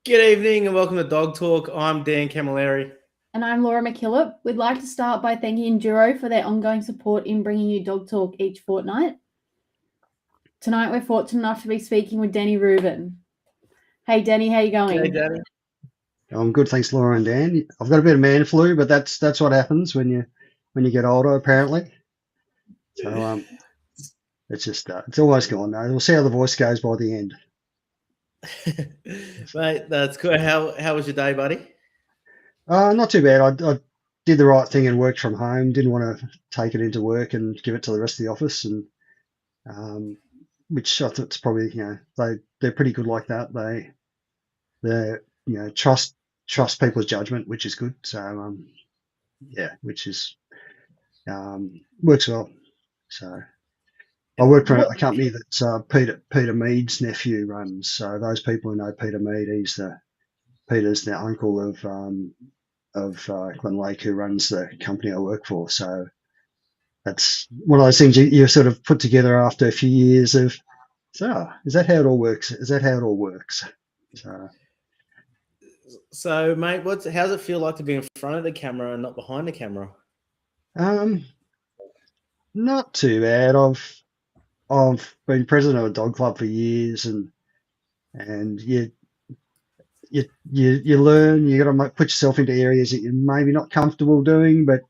Good evening and welcome to Dog Talk. I'm Dan Camilleri. And I'm Laura McKillop. We'd like to start by thanking Enduro for their ongoing support in bringing you Dog Talk each fortnight. Tonight we're fortunate enough to be speaking with Danny Ruben. Hey Danny, how you going? Hey, Danny. I'm good, thanks, Laura and Dan. I've got a bit of man flu, but that's what happens when you get older, apparently. So it's just it's almost gone now. We'll see how the voice goes by the end. Mate, that's good. How was your day, buddy? Not too bad. I did the right thing and worked from home. Didn't want to take it into work and give it to the rest of the office, and which I thought it's probably they're pretty good like that. They trust people's judgment, which is good. So which is works well. So I work for a company that Peter Mead's nephew runs. So those people who know Peter Mead, Peter's the uncle of Glenn Lake, who runs the company I work for. So that's one of those things you sort of put together after a few years of, is that how it all works? Is that how it all works? So mate, how's it feel like to be in front of the camera and not behind the camera? Not too bad. I've been president of a dog club for years, and you learn. You got to put yourself into areas that you're maybe not comfortable doing, but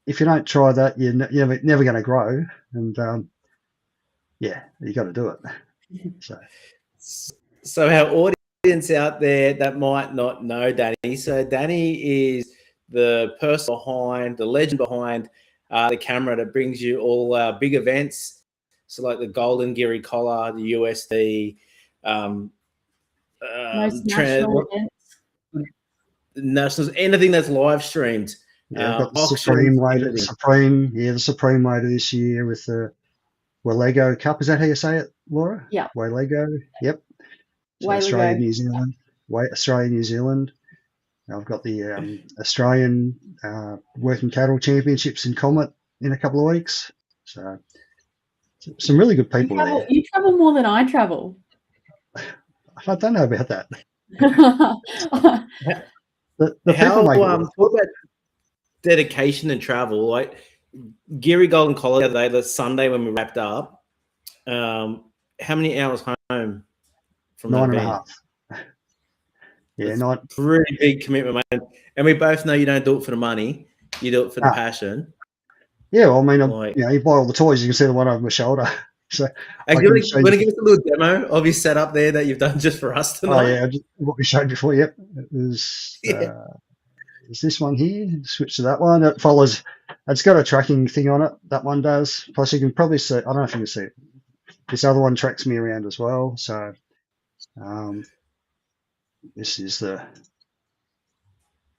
if you don't try that, you're never going to grow. And you got to do it. So our audience out there that might not know Danny. So Danny is the person behind, the legend behind the camera that brings you all our big events. So like the Golden Geary Collar, the USD, most national events. Nationals, anything that's live streamed. Yeah, I've got the Supreme later this year with the Walego Cup. Is that how you say it, Laura? Yeah. Walego. Yep. So Australia, New Zealand. I've got the Australian Working Cattle Championships in Comet in a couple of weeks. So some really good people there. You travel more than I travel. I don't know about that. Talk about dedication and travel. Like Geary Golden Collar the other day, the Sunday when we wrapped up. How many hours home from 9.5? Yeah, not pretty big commitment, mate. And we both know you don't do it for the money; you do it for the passion. Yeah, well, I mean, you buy all the toys. You can see the one over my shoulder. So, I'm going to give us a little demo of your setup there that you've done just for us tonight. Oh yeah, what we showed before. Yep, it was. Is this one here? Switch to that one. It follows. It's got a tracking thing on it. That one does. Plus, you can probably see. I don't know if you can see it. This other one tracks me around as well. So, this is the.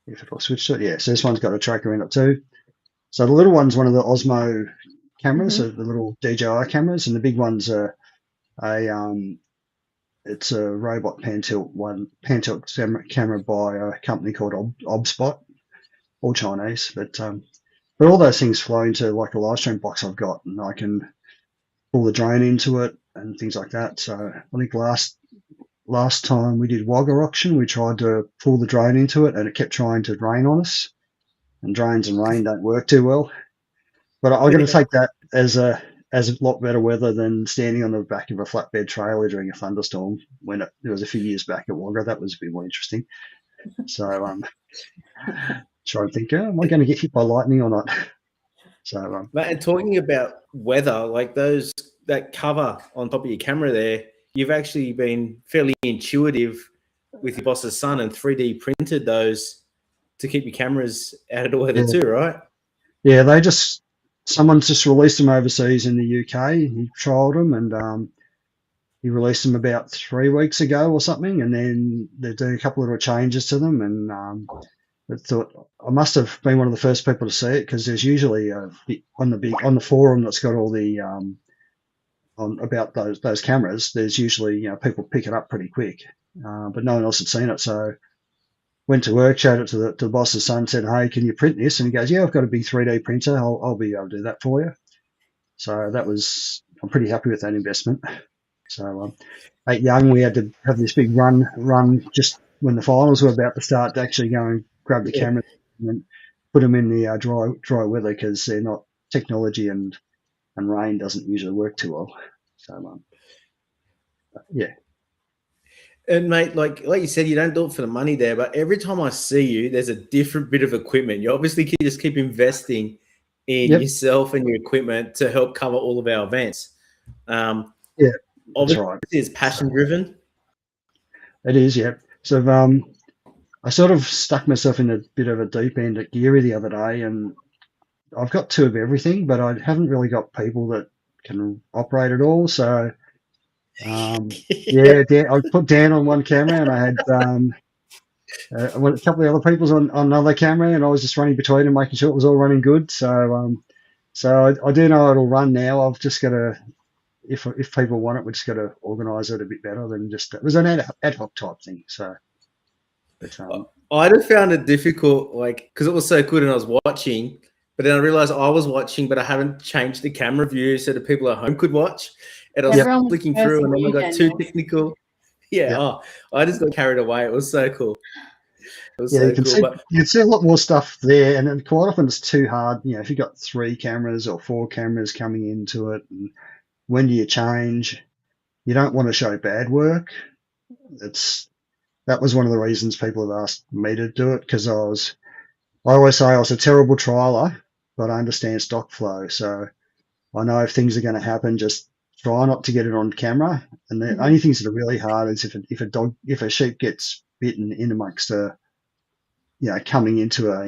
If it'll switch to it, yeah. So this one's got a tracker in it too. So the little one's one of the Osmo cameras, so the little DJI cameras, and the big one's it's a robot pan tilt camera by a company called Obspot, all Chinese, but all those things flow into like a live stream box I've got, and I can pull the drone into it and things like that. So I think last time we did Wagga auction, we tried to pull the drone into it, and it kept trying to rain on us. And drones and rain don't work too well. But I'm going to take that as a lot better weather than standing on the back of a flatbed trailer during a thunderstorm when it was a few years back at Wagga. That was a bit more interesting. So try and think, am I going to get hit by lightning or not? So and talking about weather, like that cover on top of your camera there, you've actually been fairly intuitive with your boss's son and 3D printed those to keep your cameras out of the weather too, right? Yeah, someone's just released them overseas in the UK. He trialled them and he released them about 3 weeks ago or something, and then they're doing a couple of little changes to them. And I thought I must have been one of the first people to see it, because there's usually on the forum that's got all the about those cameras. There's usually people pick it up pretty quick, but no one else had seen it. So went to work, showed it to the boss's son, said, "Hey, can you print this?" And he goes, "Yeah, I've got a big 3D printer. I'll be able to do that for you." So I'm pretty happy with that investment. So at Young, we had to have this big run just when the finals were about to start to actually go and grab the Yeah. camera and put them in the dry weather because they're not technology and rain doesn't usually work too well. So yeah. And mate, like you said, you don't do it for the money there, but every time I see you, there's a different bit of equipment. You obviously just keep investing in Yep. yourself and your equipment to help cover all of our events. Yeah, that's Obviously, right. it's passion driven. It is, yeah. So I sort of stuck myself in a bit of a deep end at Geary the other day, and I've got two of everything, but I haven't really got people that can operate it all. So yeah, I put Dan on one camera, and I had a couple of other people's on another camera, and I was just running between them, making sure it was all running good. So I do know it'll run now. I've just got to, if people want it, we just got to organise it a bit better than just it was an ad hoc type thing. So, but I'd have found it difficult, like, because it was so good and I was watching, but then I realized I was watching, but I haven't changed the camera view so that people at home could watch. And I was Everyone was flicking through, and then I got too Daniel. technical. Yeah, I just got carried away. It was so cool. It was yeah, so you can cool. see But you can see a lot more stuff there, and then quite often it's too hard. You know, if you've got 3 cameras or 4 cameras coming into it, and when do you change? You don't want to show bad work. That was one of the reasons people have asked me to do it, because I always say I was a terrible trialer, but I understand stock flow. So I know if things are going to happen, just try not to get it on camera. And the only things that are really hard is if a sheep gets bitten in amongst coming into a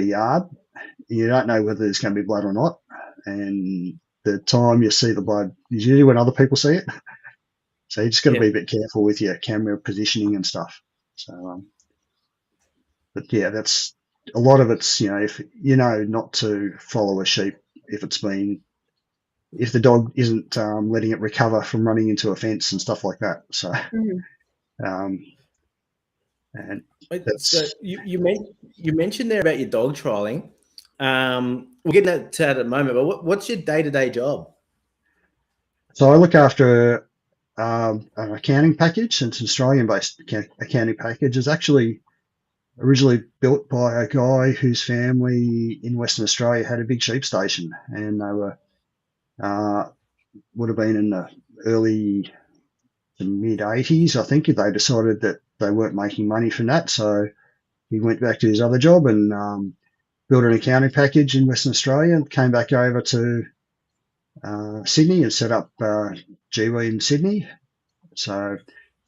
yard, you don't know whether there's going to be blood or not. And the time you see the blood is usually when other people see it. So you just got to be a bit careful with your camera positioning and stuff. So, but yeah, that's a lot of it's, if not to follow a sheep if if the dog isn't letting it recover from running into a fence and stuff like that. So, and that's, so you mentioned there about your dog trialing. We'll get to that at a moment, but what's your day-to-day job? so I look after an accounting package. It's an Australian-based accounting package. It's actually originally built by a guy whose family in Western Australia had a big sheep station, and they were would have been in the early to mid 80s. I think they decided that they weren't making money from that, so he went back to his other job and built an accounting package in Western Australia, and came back over to Sydney and set up Giwi in Sydney. So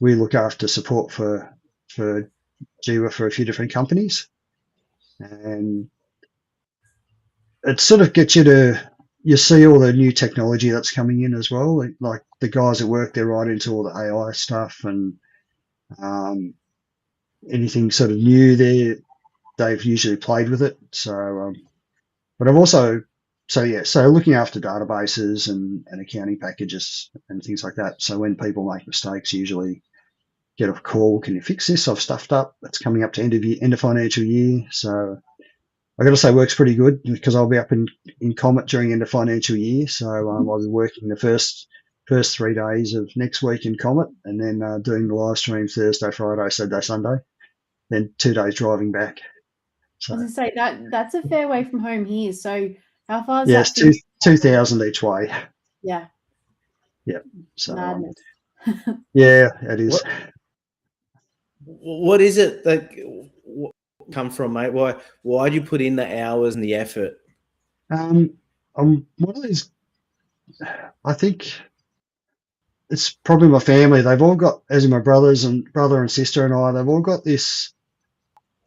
we look after support for Giwa for a few different companies, and it sort of gets you see all the new technology that's coming in as well. Like the guys at work, they're right into all the AI stuff, and anything sort of new there, they've usually played with it. So, but I've also, so looking after databases and accounting packages and things like that. So when people make mistakes, usually get a call, can you fix this? I've stuffed up. It's coming up to end of financial year. So I got to say, works pretty good, because I'll be up in Comet during end of financial year. So I'll be working the first 3 days of next week in Comet, and then doing the live stream Thursday, Friday, Saturday, Sunday, then 2 days driving back. So, I was going to say that's a fair way from home here. So how far is yes, that? 2,000 each way. Yeah. Yeah. So Madness. yeah, it is. What is it that come from, mate? Why do you put in the hours and the effort? I'm one of these. I think it's probably my family. They've all got, as in my brother and sister and I, they've all got this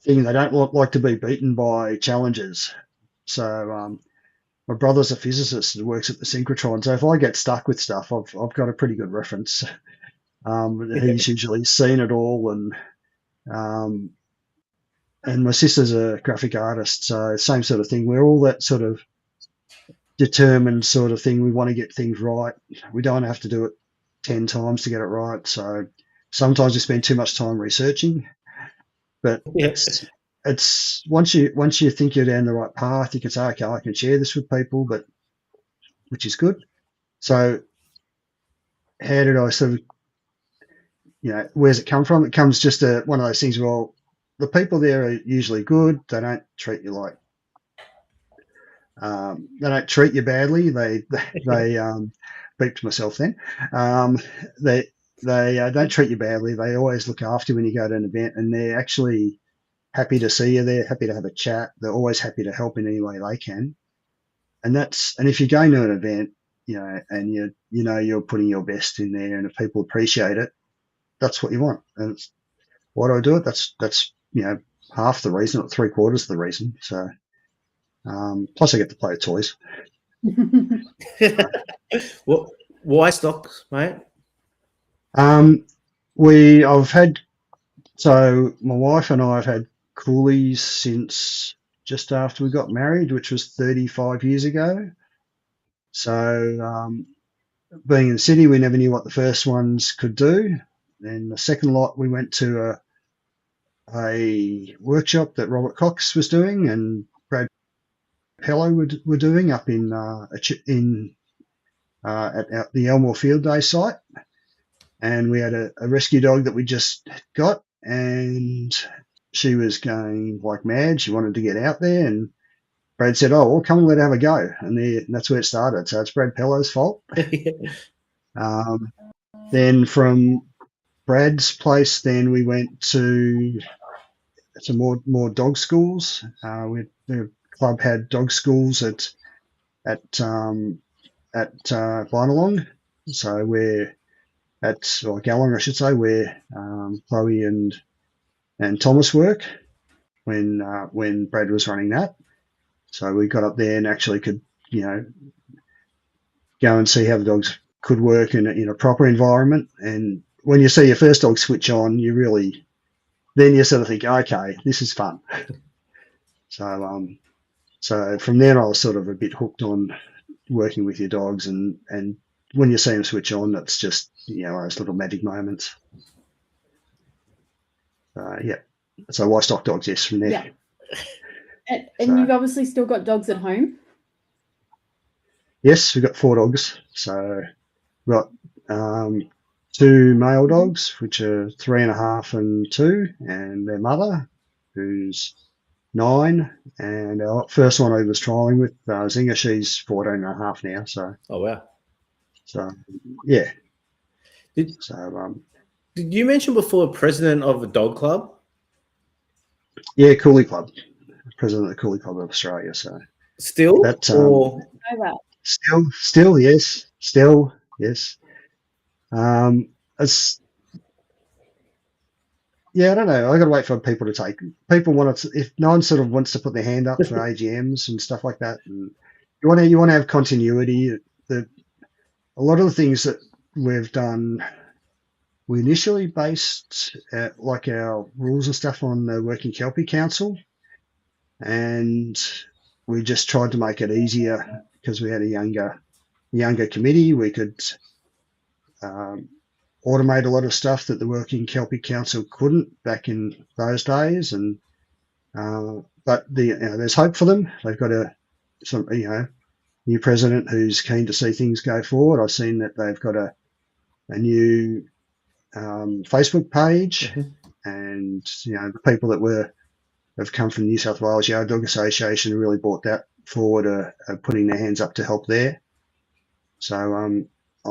thing. They don't like to be beaten by challenges. So my brother's a physicist and works at the synchrotron. So if I get stuck with stuff, I've got a pretty good reference. He's usually seen it all, and my sister's a graphic artist, so same sort of thing. We're all that sort of determined sort of thing. We want to get things right. We don't have to do it 10 times to get it right. So sometimes we spend too much time researching, but it's once you think you're down the right path, you can say, okay, I can share this with people, which is good. So how did I sort of, where's it come from? It comes just one of those things. Well, the people there are usually good. They don't treat you like they don't treat you badly. They beeped myself then. They don't treat you badly. They always look after you when you go to an event, and they're actually happy to see you there, happy to have a chat. They're always happy to help in any way they can. And if you're going to an event, and you're putting your best in there, and if people appreciate it, that's what you want. And why do I do it? That's half the reason, or 3/4 of the reason. So plus I get to play with toys. Well, why stocks, mate? So my wife and I have had coolies since just after we got married, which was 35 years ago. So being in Sydney, we never knew what the first ones could do. Then the second lot, we went to a workshop that Robert Cox was doing and Brad Pello were doing up at the Elmore Field Day site. And we had a rescue dog that we just got, and she was going like mad. She wanted to get out there, and Brad said, "Oh, well, come and let her have a go." And that's where it started. So it's Brad Pello's fault. Then from Brad's place, then we went to some more dog schools. The club had dog schools at Vinalong, so we're at Gallon, I should say, where Chloe and Thomas work when Brad was running that. So we got up there and actually could go and see how the dogs could work in a proper environment. And when you see your first dog switch on, then you sort of think, okay, this is fun. So from then I was sort of a bit hooked on working with your dogs, and when you see them switch on, that's just those little magic moments. So why stock dogs? Yes, from there. Yeah. And you've obviously still got dogs at home. Yes, we've got 4 dogs. So we've got 2 male dogs, which are 3.5 and 2, and their mother, who's 9, and our first one I was trialing with Zinger, she's 14.5 now. So. Oh wow. So yeah. Did you mention before president of a dog club? Yeah, Coolie Club, president of the Coolie Club of Australia. So still, still yes. I don't know. I got to wait for people to take. People want to. If no one sort of wants to put their hand up for AGMs and stuff like that, and you want to have continuity. A lot of the things that we've done, we initially based like our rules and stuff on the Working Kelpie Council, and we just tried to make it easier because we had a younger committee. We could automate a lot of stuff that the Working Kelpie Council couldn't back in those days, and but there's hope for them. They've got new president who's keen to see things go forward. I've seen that they've got a new Facebook page, and the people that have come from New South Wales Yard Dog Association really brought that forward, are putting their hands up to help there. So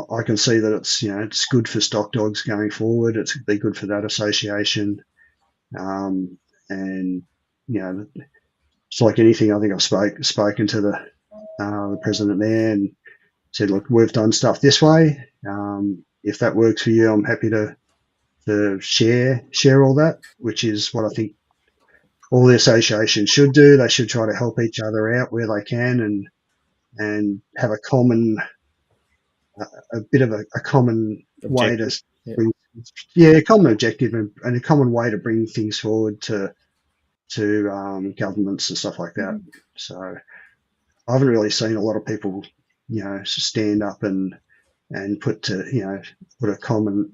I can see that it's good for stock dogs going forward. It's be good for that association, and it's like anything. I think I've spoken to the president there and said, look, we've done stuff this way. If that works for you, I'm happy to share all that, which is what I think all the associations should do. They should try to help each other out where they can, and have a common common way to bring, a common objective and a common way to bring things forward to governments and stuff like that. So I haven't really seen a lot of people, stand up and put a common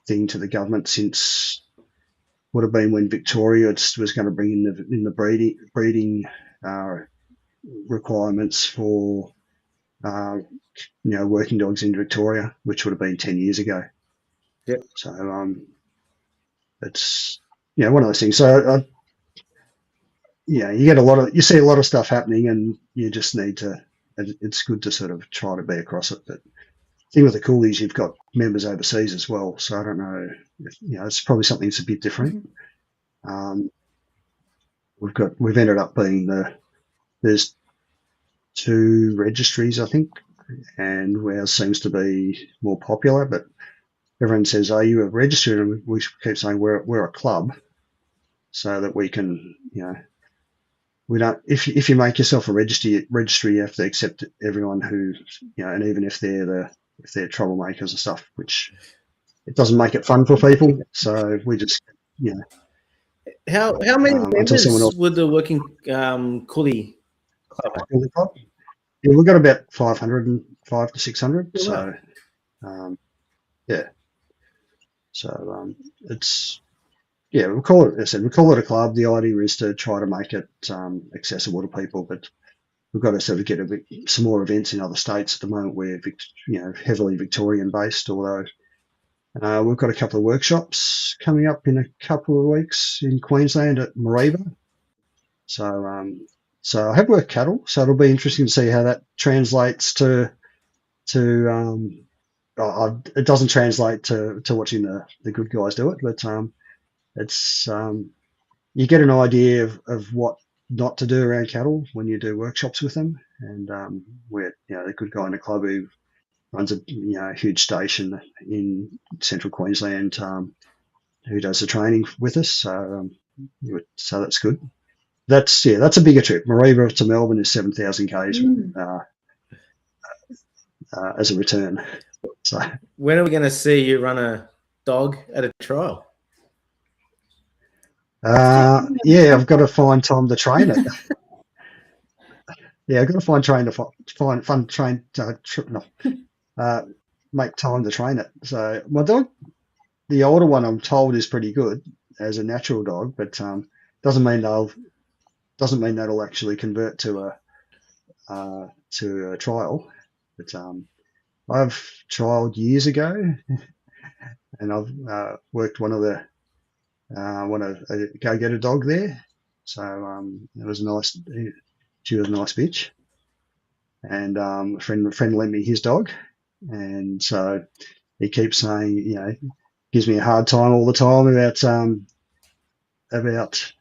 thing to the government since would have been when Victoria was going to bring in the breeding requirements for working dogs in Victoria, which would have been 10 years ago. Yep. So it's one of those things. So you see a lot of stuff happening, and you just need to. It's good to sort of try to be across it. But the thing with the coolies, you've got members overseas as well. So I don't know. It's probably something that's a bit different. We've ended up being there's 2 registries, I think, and ours seems to be more popular. But everyone says, "Are you a registered?" And we keep saying we're a club, so that we can, we don't. If you make yourself a registry, you have to accept everyone who, and even if they're troublemakers and stuff, which it doesn't make it fun for people. So we just, How many until someone else members would the working coolie club have? Yeah, we've got about 505 to 600. So, it's. Yeah, we call it. As I said, we call it a club. The idea is to try to make it accessible to people, but we've got to sort of get some more events in other states. At the moment, we're heavily Victorian based, although we've got a couple of workshops coming up in a couple of weeks in Queensland at Mariba. So I have worked cattle, so it'll be interesting to see how that translates to. It doesn't translate to watching the good guys do it, but it's you get an idea of what not to do around cattle when you do workshops with them. And we're the good guy in the club who runs a huge station in central Queensland, who does the training with us. So that's good. That's a bigger trip. Mariba to Melbourne is 7,000 k's as a return. So when are we going to see you run a dog at a trial? I've got to find time to train it. I've got to find make time to train it. So my dog, the older one, I'm told is pretty good as a natural dog, but doesn't mean that'll actually convert to a trial. But I've trialed years ago, and I've worked one of the. Want to go get a dog there, so it was nice. She was a nice bitch, and a friend lent me his dog, and so he keeps saying, gives me a hard time all the time about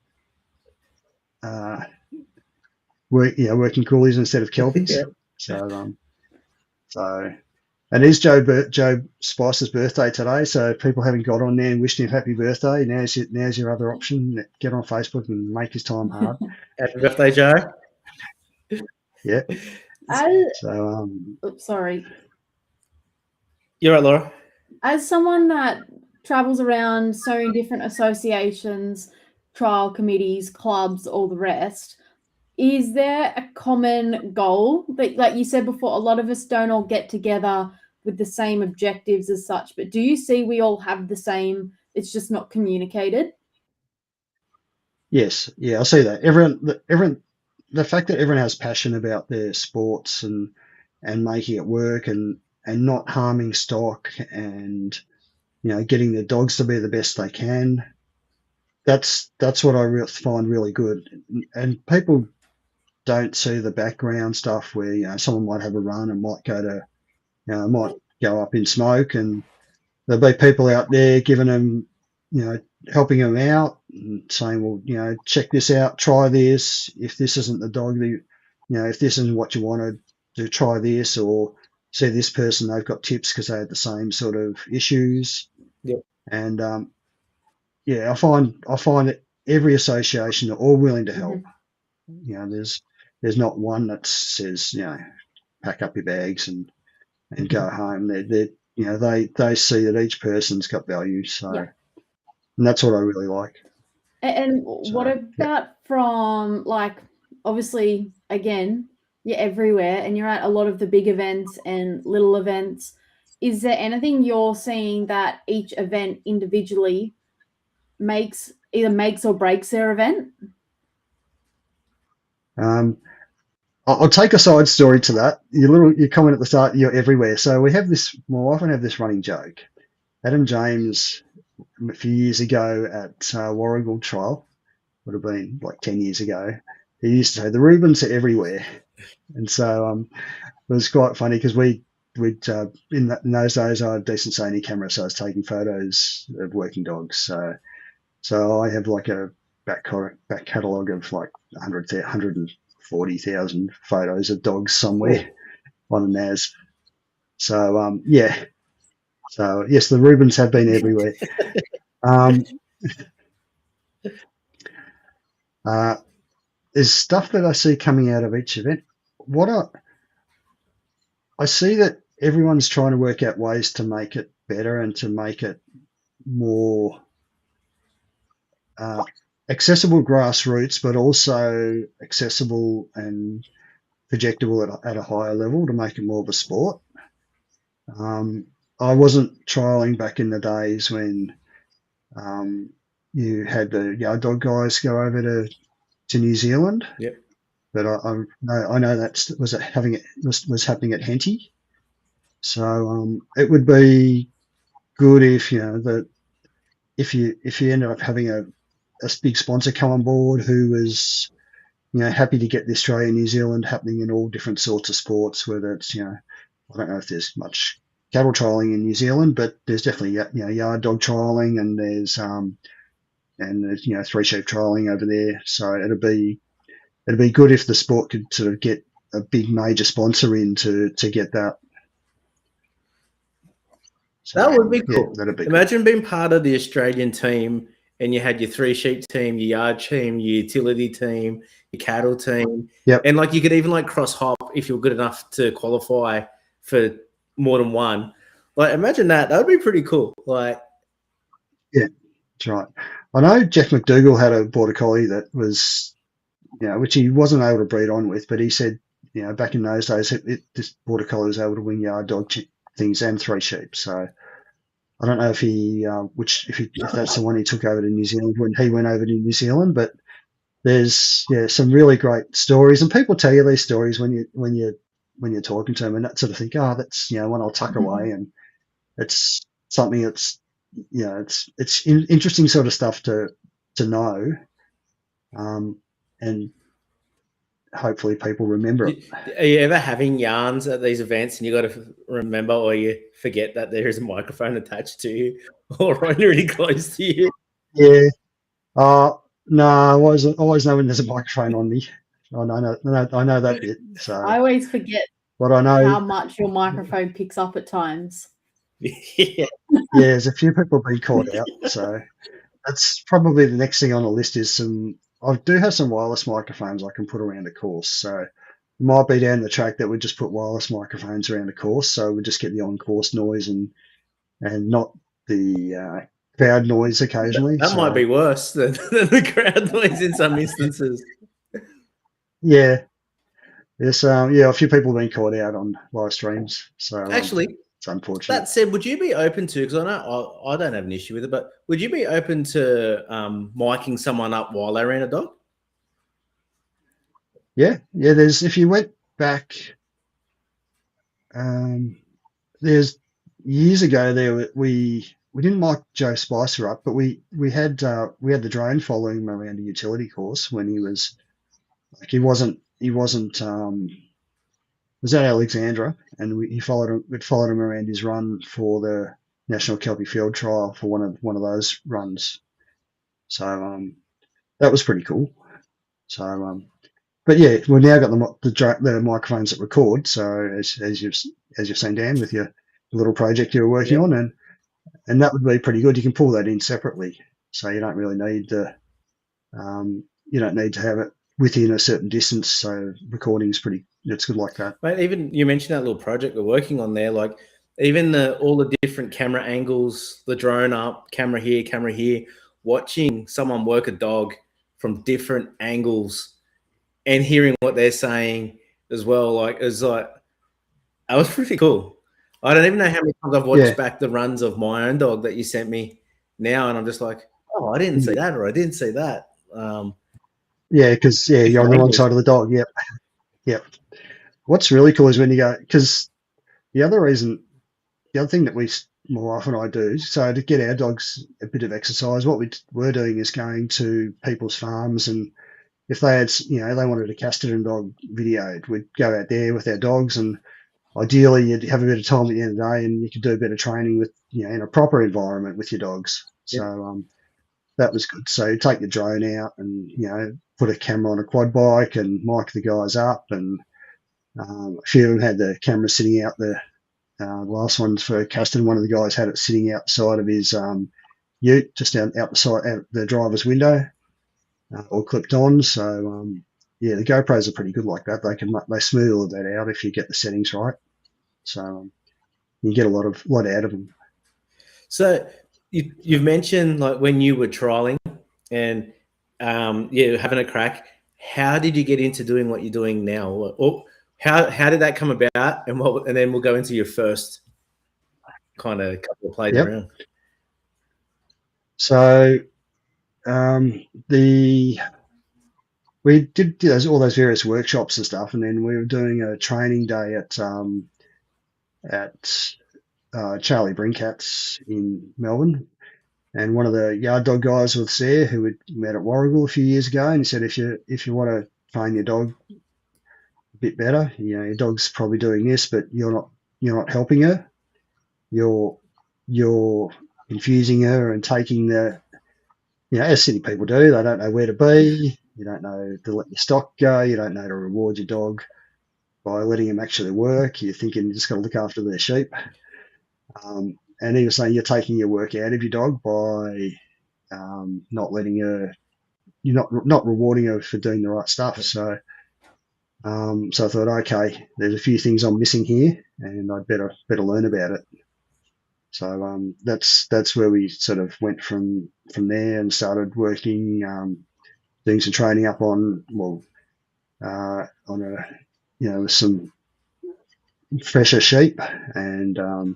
working coolies instead of kelpies. Yeah. So. And it's Joe Spicer's birthday today, so people haven't got on there and wished him happy birthday. Now's your other option. Get on Facebook and make his time hard. Happy birthday, Joe. Yeah. Sorry. You're right, Laura. As someone that travels around so many different associations, trial committees, clubs, all the rest, is there a common goal that, like you said before, a lot of us don't all get together with the same objectives as such, but do you see we all have the same, it's just not communicated? Yes. Yeah, I see that. Everyone, the fact that everyone has passion about their sports and making it work and not harming stock and, getting their dogs to be the best they can. That's what I find really good. And people don't see the background stuff where, someone might have a run and might go up in smoke, and there'll be people out there giving them, helping them out and saying, well, check this out, try this. If this isn't the dog that, if this isn't what you want to try this, or see this person, they've got tips because they had the same sort of issues. Yep. And I find that every association are all willing to help. There's not one that says, pack up your bags and go home. They see that each person's got value. So, and that's what I really like. And what about from, like, obviously, again, you're everywhere and you're at a lot of the big events and little events. Is there anything you're seeing that each event individually either makes or breaks their event? I'll take a side story to that. Your comment at the start, you're everywhere. So we have this, my wife and I have this running joke. Adam James a few years ago at Warrigal Trial, would have been like 10 years ago. He used to say the Rubens are everywhere, and so it was quite funny because we'd in those days I had a decent Sony camera, so I was taking photos of working dogs. So I have like a back catalogue of like 140,000 photos of dogs somewhere on a NAS. So yeah. So yes, the Rubens have been everywhere. There's stuff that I see coming out of each event. I see that everyone's trying to work out ways to make it better and to make it more accessible grassroots, but also accessible and projectable at a higher level to make it more of a sport. I wasn't trialing back in the days when you had the yard dog guys go over to New Zealand. Yep. But I know that was happening at Henty. So it would be good if if you ended up having a big sponsor come on board who was happy to get the Australia New Zealand happening in all different sorts of sports, whether it's I don't know if there's much cattle trialing in New Zealand, but there's definitely yard dog trialing, and there's 3-sheep trialing over there. So it'd be good if the sport could sort of get a big major sponsor in to get that. So, that would be cool. Yeah, that'd be Imagine being part of the Australian team and you had your 3-sheep team, your yard team, your utility team, your cattle team. Yep. And like you could even like cross hop if you're good enough to qualify for more than one. Like imagine that. That would be pretty cool. Like, yeah, that's right. I know Jeff McDougall had a border collie that was, which he wasn't able to breed on with, but he said, back in those days, this border collie was able to win yard dog things and 3-sheep. So I don't know if if that's the one he took over to New Zealand when he went over to New Zealand, but there's some really great stories, and people tell you these stories when you're talking to them, and that sort of think, that's one I'll tuck away, and it's something that's it's interesting sort of stuff to know, and hopefully people remember it. Are you ever having yarns at these events and you got to remember or you forget that there is a microphone attached to you or right really close to you? Yeah. No, I always know when there's a microphone on me. I know that bit. So I always forget I know how much your microphone picks up at times. Yeah. There's a few people being caught out. So that's probably the next thing on the list is I do have some wireless microphones I can put around the course. So it might be down the track that we just put wireless microphones around the course, so we just get the on-course noise and not the crowd noise occasionally. That might be worse than the crowd noise in some instances. Yeah. There's a few people have been caught out on live streams. So actually, it's unfortunate. That said, would you be open to, because I know I don't have an issue with it, but would you be open to miking someone up while they ran a dog? Yeah. If you went back, there's years ago we didn't mic Joe Spicer up, but we had the drone following him around a utility course when he was was at Alexandra, and we followed him around his run for the National Kelpie Field Trial for one of those runs. So that was pretty cool. So but yeah, we've now got the microphones that record. So as you've seen, Dan, with your little project you were working on, and that would be pretty good. You can pull that in separately, so you don't really need to have it within a certain distance. So recording is it's good like that. Mate, even you mentioned that little project we're working on there, like even all the different camera angles, the drone up, camera here, watching someone work a dog from different angles and hearing what they're saying as well. That was pretty cool. I don't even know how many times I've watched back the runs of my own dog that you sent me now, and I'm just like, I didn't see that, or I didn't see that. Because you're on the wrong side of the dog. Yep. What's really cool is when you go, because the other thing that we my wife and I do. So to get our dogs a bit of exercise, what we were doing is going to people's farms, and if they had, they wanted a Castellan dog videoed, we'd go out there with our dogs, and ideally you'd have a bit of time at the end of the day, and you could do a bit of training with, in a proper environment with your dogs. Yep. So that was good. So you take the drone out and, put a camera on a quad bike and mic the guys up, and a few of them had the camera sitting out the last ones for Caston. One of the guys had it sitting outside of his ute, just out the side, out the driver's window, all clipped on. So yeah, the GoPros are pretty good like that. They smooth all of that out if you get the settings right. So you get a lot out of them. So you've mentioned like when you were trialing and having a crack. How did you get into doing what you're doing now? Or how did that come about? And then we'll go into your first kind of couple of plays around. So we did all those various workshops and stuff, and then we were doing a training day at Charlie Brinkat's in Melbourne, and one of the yard dog guys was there who had met at Warrigal a few years ago, and he said, if you want to train your dog a bit better, your dog's probably doing this, but you're not helping her. You're confusing her and taking the, as city people do, they don't know where to be. You don't know to let your stock go. You don't know to reward your dog by letting him actually work. You're thinking you just got to look after their sheep. And he was saying you're taking your work out of your dog by not letting her, you're not rewarding her for doing the right stuff. So I thought, okay, there's a few things I'm missing here, and I'd better learn about it. So that's where we sort of went from there and started working, doing some training up on with some fresher sheep and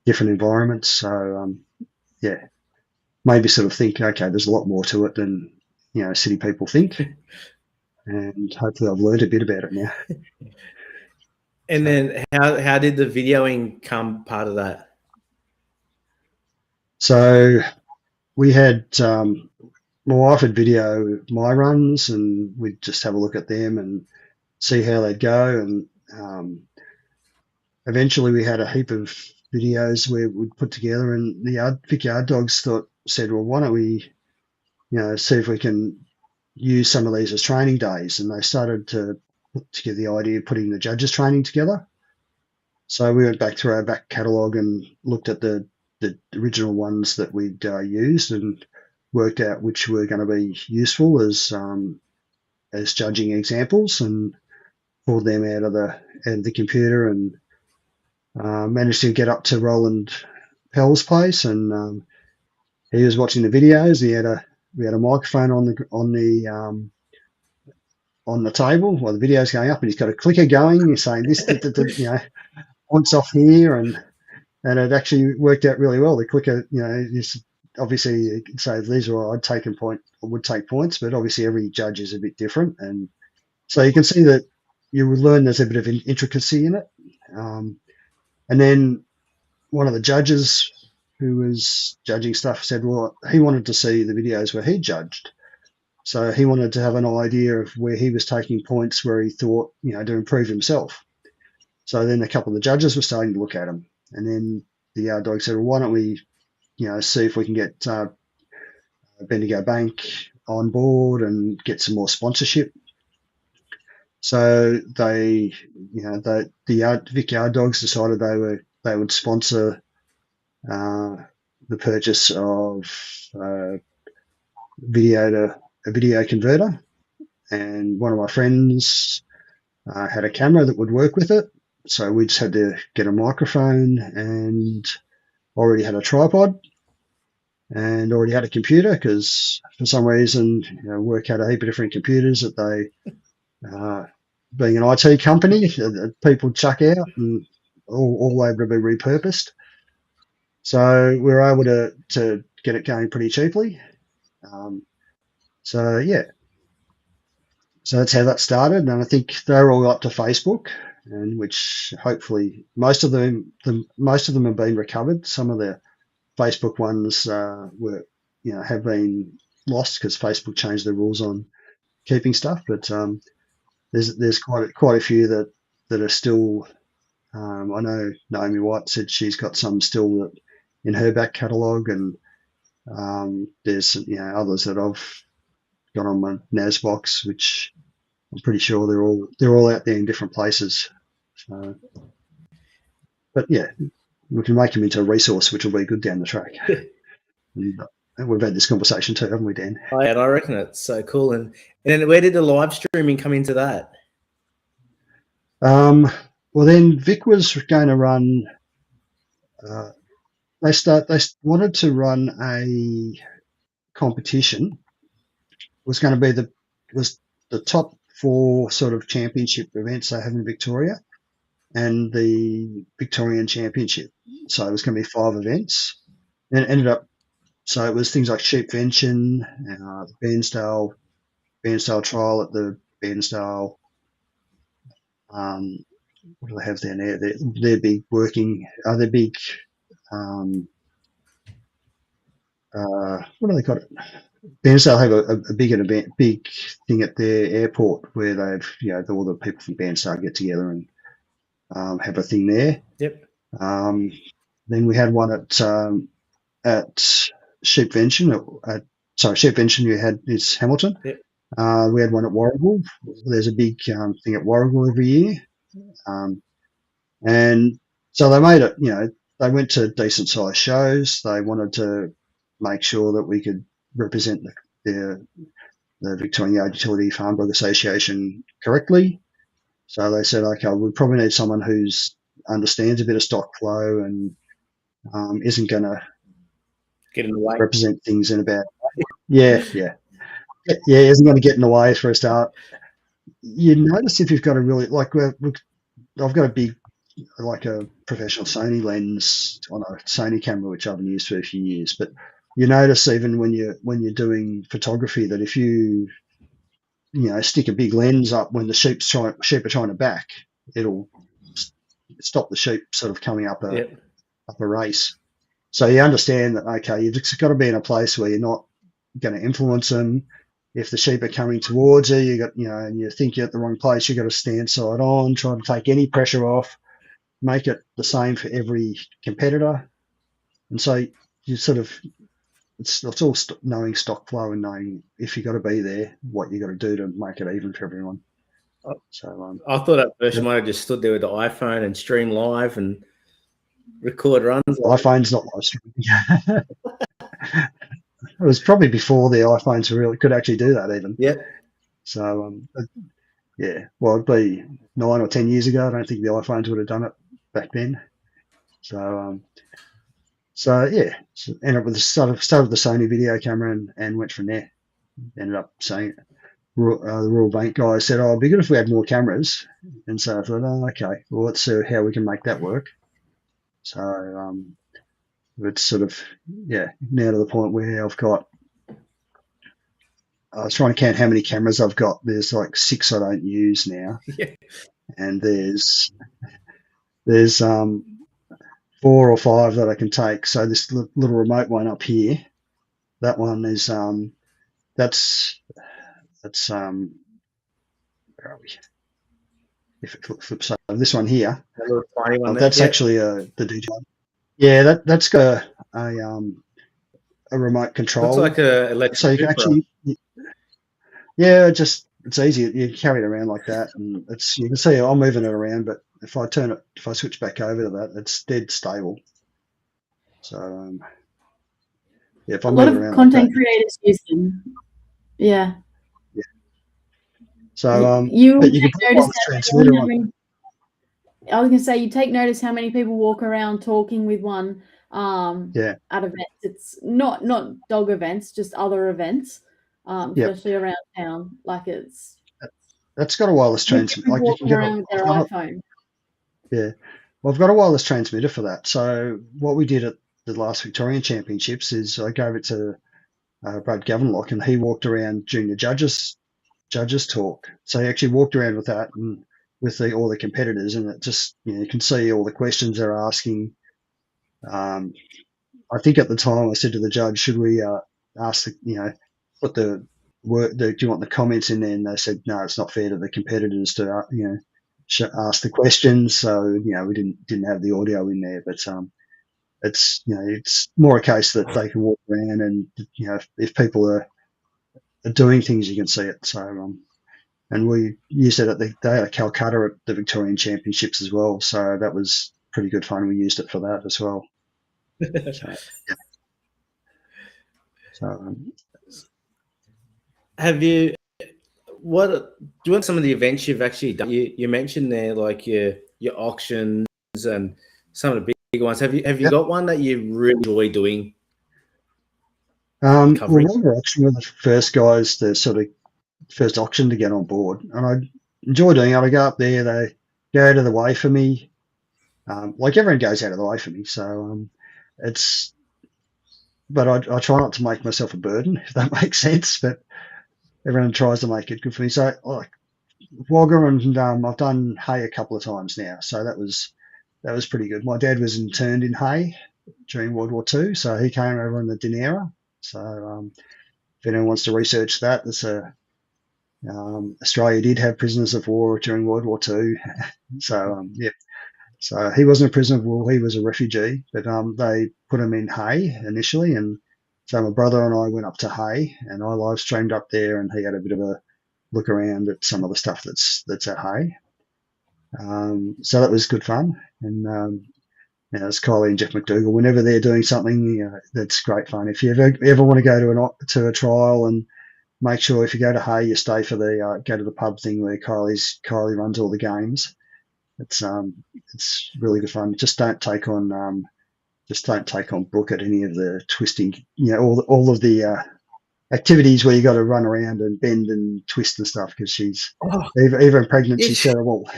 different environments. So maybe sort of think, okay, there's a lot more to it than city people think, and hopefully I've learned a bit about it now. And then how did the videoing come part of that? So we had my wife would video my runs, and we'd just have a look at them and see how they'd go. And eventually we had a heap of videos where we'd put together, and the yard dogs said, well, why don't we, see if we can use some of these as training days. And they started to put together the idea of putting the judges training together. So we went back through our back catalogue and looked at the original ones that we'd used and worked out which were going to be useful as judging examples, and pulled them out of the computer, and managed to get up to Roland Pell's place, and he was watching the videos. We had a microphone on the table while the video's going up, and he's got a clicker going. He's saying this, points off here, and it actually worked out really well. The clicker, is obviously you can say these are I'd take would take points, but obviously every judge is a bit different, and so you can see that you would learn there's a bit of intricacy in it. And then one of the judges who was judging stuff said, well, he wanted to see the videos where he judged. So he wanted to have an idea of where he was taking points where he thought, to improve himself. So then a couple of the judges were starting to look at him. And then the yard dog said, well, why don't we, see if we can get Bendigo Bank on board and get some more sponsorship. So the Vic Yard Dogs decided they would sponsor the purchase of a video converter, and one of my friends had a camera that would work with it. So we just had to get a microphone, and already had a tripod, and already had a computer, because for some reason work had a heap of different computers that they, being an IT company, people chuck out and all able to be repurposed. So we were able to get it going pretty cheaply. So that's how that started, and I think they were all up to Facebook, and which hopefully most of them have been recovered. Some of the Facebook ones were, have been lost because Facebook changed the rules on keeping stuff. But there's quite a few that are still. I know Naomi White said she's got some still in her back catalogue, and there's others that I've got on my NAS box, which I'm pretty sure they're all out there in different places. So, but yeah, we can make them into a resource, which will be good down the track. And we've had this conversation too, haven't we, Dan? And I reckon it's so cool. And then where did the live streaming come into that? Well, then Vic was going to run. They wanted to run a competition. It was going to be the top 4 sort of championship events they have in Victoria, and the Victorian Championship. So it was going to be 5 events, and it ended up. So it was things like Sheepvention, the Bairnsdale trial at the Bairnsdale. What do they have down there? Their big working. Their big. What do they call it? Bairnsdale have a big thing at their airport where they've all the people from Bairnsdale get together and have a thing there. Yep. Then we had one at Sheepvention. Sheepvention you had is Hamilton. Yep. We had one at Warragul. There's a big thing at Warragul every year. And so they made it, they went to decent sized shows. They wanted to make sure that we could represent the Victorian Yard Utility Farm Dog Association correctly. So they said, okay, we probably need someone who's understands a bit of stock flow and isn't going to get in the way, represent things in a bad way. Yeah, isn't going to get in the way for a start. You notice if you've got a really I've got a big a professional Sony lens on a Sony camera which I've used for a few years, but you notice even when you're doing photography that if you stick a big lens up when the sheep are trying to back, it'll stop the sheep sort of coming up a race. So you understand that, okay, you've just got to be in a place where you're not going to influence them. If the sheep are coming towards you, and you think you're at the wrong place, you've got to stand side on, try to take any pressure off, make it the same for every competitor. And so you sort of, it's all knowing stock flow and knowing if you've got to be there, what you've got to do to make it even for everyone. So I thought at first you might have just stood there with the iPhone and stream live and record runs. iPhone's not live streaming. It was probably before the iPhones really could actually do that even. Yeah. So, well, it'd be 9 or 10 years ago. I don't think the iPhones would have done it back then. So ended up with started with the Sony video camera and went from there. Ended up saying the Royal Bank guy said, it'd be good if we had more cameras. And so I thought, okay, well, let's see how we can make that work. So it's sort of, now to the point where I was trying to count how many cameras I've got. There's like 6 I don't use now. Yeah. And there's 4 or 5 that I can take. So this little remote one up here, that one is that's where are we? If it flips over, this one here, that's actually the DJ. Yeah, that's got a remote control. It's like a electric. So you can actually, it's easy. You carry it around like that, and you can see I'm moving it around. But if I switch back over to that, it's dead stable. So if I'm moving around, a lot of content creators use them. Yeah. So you can put one transmitter on. I was going to say, you take notice how many people walk around talking with one at events. It's not dog events, just other events, especially around town. Like that's got a wireless transmitter. Like you can around with their iPhone. Well, I've got a wireless transmitter for that. So what we did at the last Victorian Championships is I gave it to Brad Gavenlock, and he walked around junior judges talk. So he actually walked around with that and with all the competitors, and it just, you can see all the questions they're asking. I think at the time I said to the judge, should we ask put the work, do you want the comments in there? And they said, no, it's not fair to the competitors to ask the questions. So we didn't have the audio in there, but it's more a case that they can walk around and if people are doing things, you can see it. So and we used it they had a Calcutta at the Victorian Championships as well, so that was pretty good fun. We used it for that as well. So, yeah. So Have you? What do you want some of the events you've actually done? You mentioned there like your auctions and some of the big ones. Have you got one that you really enjoy doing? well, Covering? Roller Auction were the first guys, the sort of first auction to get on board, and I enjoy doing it. I go up there, they go out of the way for me. Like everyone goes out of the way for me, so but I try not to make myself a burden, if that makes sense. But everyone tries to make it good for me. So like Wagga, and I've done Hay a couple of times now, so that was pretty good. My dad was interned in Hay during World War II, so he came over in the Dinera. So if anyone wants to research that, Australia did have prisoners of war during World War II. So yeah. So he wasn't a prisoner of war; he was a refugee. But they put him in Hay initially, and so my brother and I went up to Hay, and I live streamed up there, and he had a bit of a look around at some of the stuff that's at Hay. So that was good fun, and it's Kylie and Jeff McDougall. Whenever they're doing something, that's great fun. If you ever want to go to a trial, and make sure if you go to Hay, you stay for the go to the pub thing where Kylie runs all the games. It's really good fun. Just don't take on Brooke at any of the twisting. All of the activities where you got to run around and bend and twist and stuff, because she's even pregnant, she's terrible.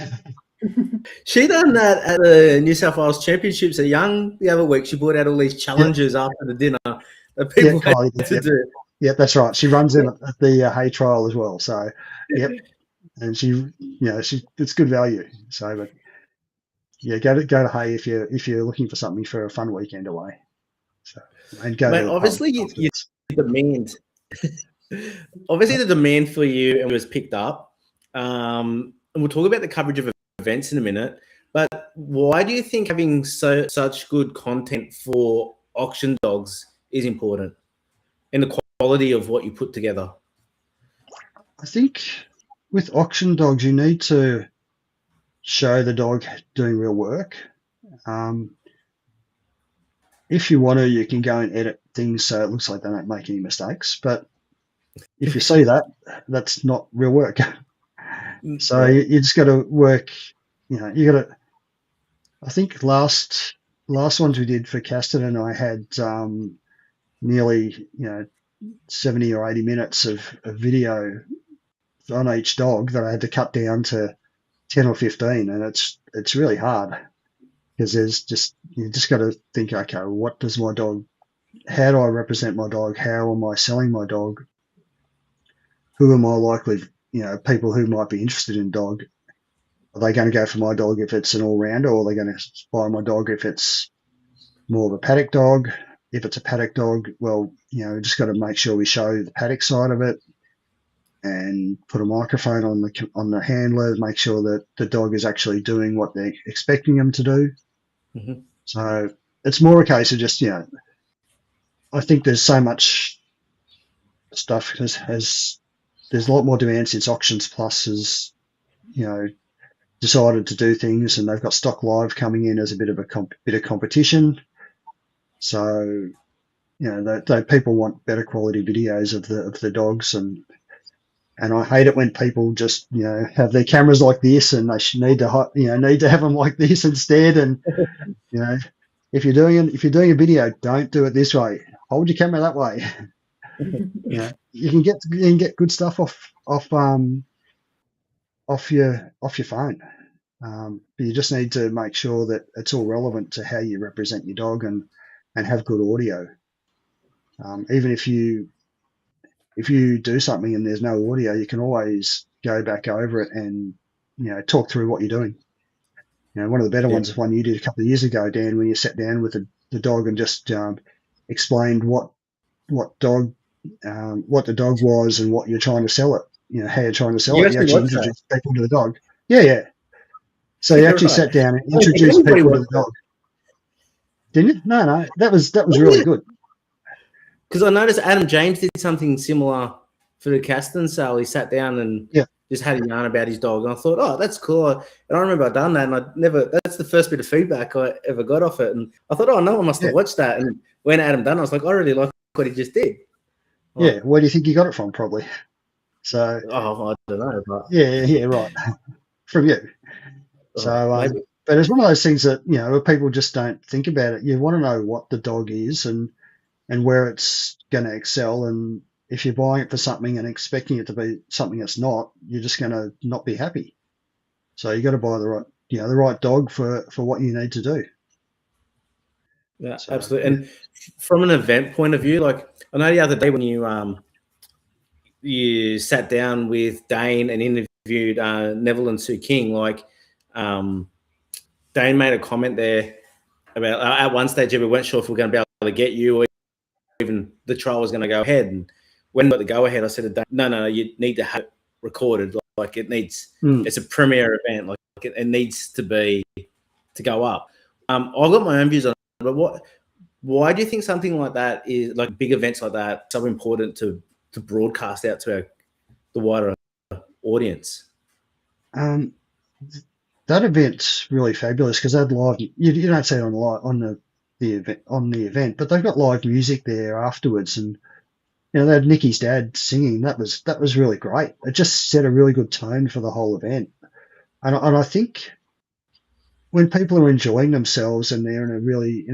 She done that at the New South Wales Championships at Young the other week. She brought out all these challenges after the dinner that people had to do. Yep, that's right. She runs them at the Hay trial as well. So, yep, and it's good value. So, but yeah, go to Hay if you're looking for something for a fun weekend away. So, and go. Mate, obviously, you demand. Obviously, the demand for you was picked up, and we'll talk about the coverage of events in a minute. But why do you think having such good content for auction dogs is important, and the quality of what you put together? I think with auction dogs, you need to show the dog doing real work. If you want to, you can go and edit things so it looks like they don't make any mistakes. But if you see that, that's not real work. So you just got to work. You got to. I think last ones we did for Casterton, I had nearly 70 or 80 minutes of video on each dog that I had to cut down to 10 or 15, and it's really hard, because you just got to think, okay, what does my dog, how do I represent my dog, how am I selling my dog, who am I likely, people who might be interested in dog, are they going to go for my dog if it's an all-rounder, or are they going to buy my dog if it's more of a paddock dog? If it's a paddock dog, well, just got to make sure we show the paddock side of it, and put a microphone on the handler, make sure that the dog is actually doing what they're expecting them to do. Mm-hmm. So it's more a case of just, I think there's so much stuff there's a lot more demand since Auctions Plus has, decided to do things, and they've got Stock Live coming in as a bit of competition. So, that people want better quality videos of the dogs, and I hate it when people just have their cameras like this, and they need to have them like this instead. And if you're doing a video, don't do it this way. Hold your camera that way. You can get good stuff off your phone, but you just need to make sure that it's all relevant to how you represent your dog, and have good audio. Even if you do something and there's no audio, you can always go back over it and talk through what you're doing. One of the better ones is one you did a couple of years ago, Dan, when you sat down with the dog and just explained what the dog was and what you're trying to sell it. How you're trying to sell You it. You actually actually watched that? introduced people to the dog. Yeah. So you actually Right. sat down and I don't think introduced anybody people to watched the dog. Didn't you? No. That was really good. Because I noticed Adam James did something similar for the Caston sale. He sat down and just had a yarn about his dog. And I thought, oh, that's cool. And I remember I'd done that, and that's the first bit of feedback I ever got off it. And I thought, oh, no one must have watched that. And when Adam done, I was like, I really like what he just did. Yeah. Where do you think you got it from? Probably. So. Oh, I don't know. But Yeah, right. From you. So, but it's one of those things that, where people just don't think about it. You want to know what the dog is and where it's going to excel. And if you're buying it for something and expecting it to be something it's not, you're just going to not be happy. So you got to buy the right dog for what you need to do. Yeah, so, absolutely. And from an event point of view, like I know the other day when you sat down with Dane and interviewed Neville and Sue King, like Dane made a comment there about at one stage we weren't sure if we were going to be able to get you or even the trial was going to go ahead. And when we got the go ahead, I said to Dane, no, you need to have it recorded. Like it needs, it's a premier event. Like it needs to go up. I've got my own views on it, but why do you think something like that is, like big events like that, so important to broadcast out to the wider audience? That event's really fabulous because they'd live. You don't see it on the event, but they've got live music there afterwards, and they had Nikki's dad singing. That was really great. It just set a really good tone for the whole event, and I think when people are enjoying themselves and they're in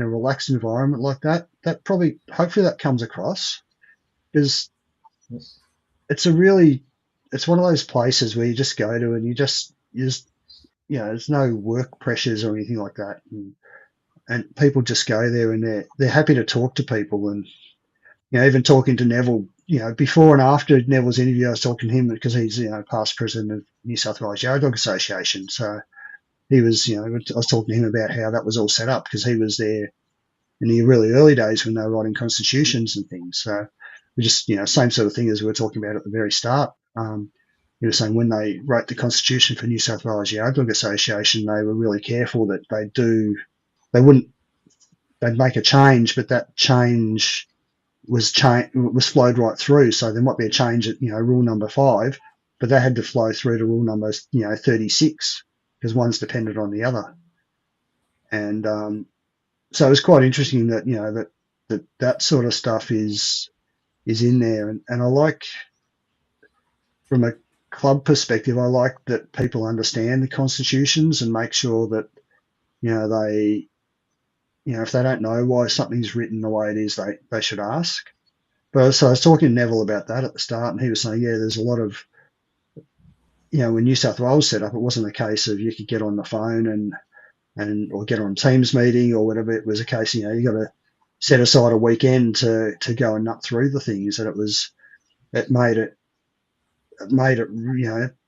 a relaxed environment like that, hopefully that comes across, because it's one of those places where you just go to and you just there's no work pressures or anything like that, and people just go there and they're happy to talk to people. And even talking to Neville, before and after Neville's interview, I was talking to him because he's past president of New South Wales Yard Dog Association. So he was, I was talking to him about how that was all set up because he was there in the really early days when they were writing constitutions and things. So we just, same sort of thing as we were talking about at the very start. He was saying when they wrote the constitution for New South Wales Yard Dog Association, they were really careful that they'd make a change, but that change was flowed right through. So there might be a change at, rule number 5, but that had to flow through to rule number, 36, because one's dependent on the other. And so it was quite interesting that, that sort of stuff is in there. And I like, from a club perspective, I like that people understand the constitutions and make sure that, they, if they don't know why something's written the way it is, they should ask. But so I was talking to Neville about that at the start, and he was saying, there's a lot of, when New South Wales set up, it wasn't a case of you could get on the phone or get on Teams meeting or whatever. It was a case, you got to set aside a weekend to go and nut through the things. And it made it,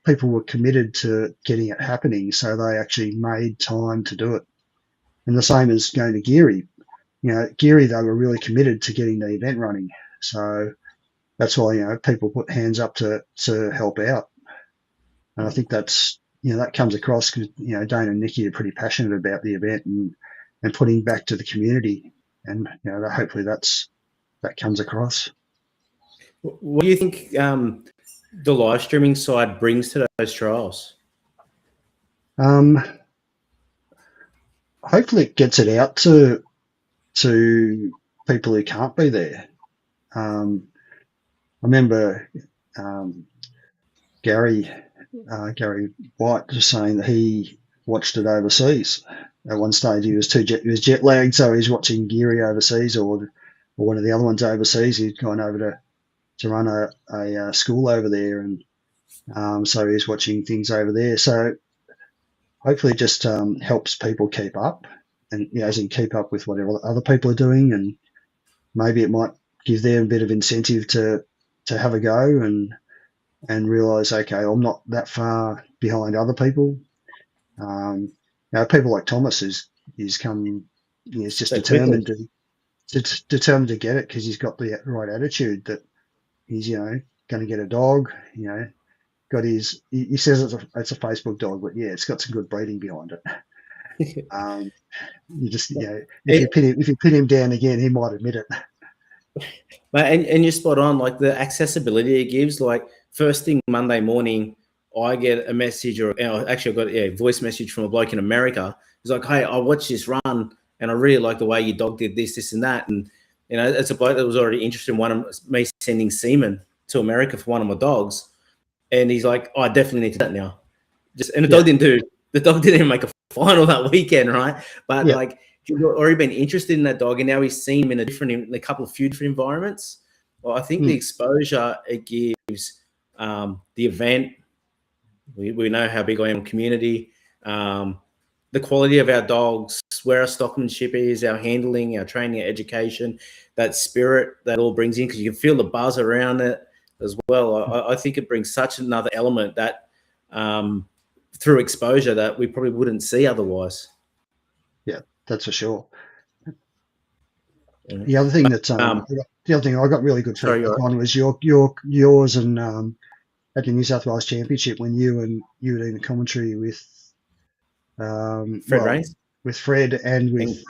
people were committed to getting it happening, so they actually made time to do it. And the same as going to Geary. Geary, they were really committed to getting the event running. So that's why, people put hands up to help out. And I think that's, that comes across because, Dane and Nikki are pretty passionate about the event and putting back to the community. And, hopefully that comes across. What do you think the live streaming side brings to those trials? Hopefully it gets it out to people who can't be there. I remember Gary White was saying that he watched it overseas. At one stage he was jet lagged, so he was watching Geary overseas or one of the other ones overseas. He'd gone over to run a school over there, and so he was watching things over there. So hopefully it just helps people keep up, and as in keep up with whatever other people are doing, and maybe it might give them a bit of incentive to have a go. And and realise, okay, I'm not that far behind other people. People like Thomas is come, he's just So quickly. determined to get it because he's got the right attitude that he's, going to get a dog, got his, he says it's a Facebook dog, but yeah, it's got some good breeding behind it. You just, if you pin him down again, he might admit it. And you're spot on. Like the accessibility it gives. Like first thing Monday morning, I get a message, or actually I got a voice message from a bloke in America. He's like, "Hey, I watched this run, and I really like the way your dog did this, this, and that." And it's a bloke that was already interested in one of me sending semen to America for one of my dogs, and he's like, "I definitely need to do that now." And the dog didn't even make a final that weekend, right? But like he's already been interested in that dog, and now he's seen him in a few different environments. Well, I think the exposure it gives, the event. We know how big I am community. The quality of our dogs, where our stockmanship is, our handling, our training, our education, that spirit that all brings in, because you can feel the buzz around it as well. I think it brings such another element that through exposure that we probably wouldn't see otherwise. Yeah, that's for sure. The other thing that the other thing I got really good feedback on was yours and at the New South Wales Championship when you were doing the commentary with Fred Rains, with Fred and with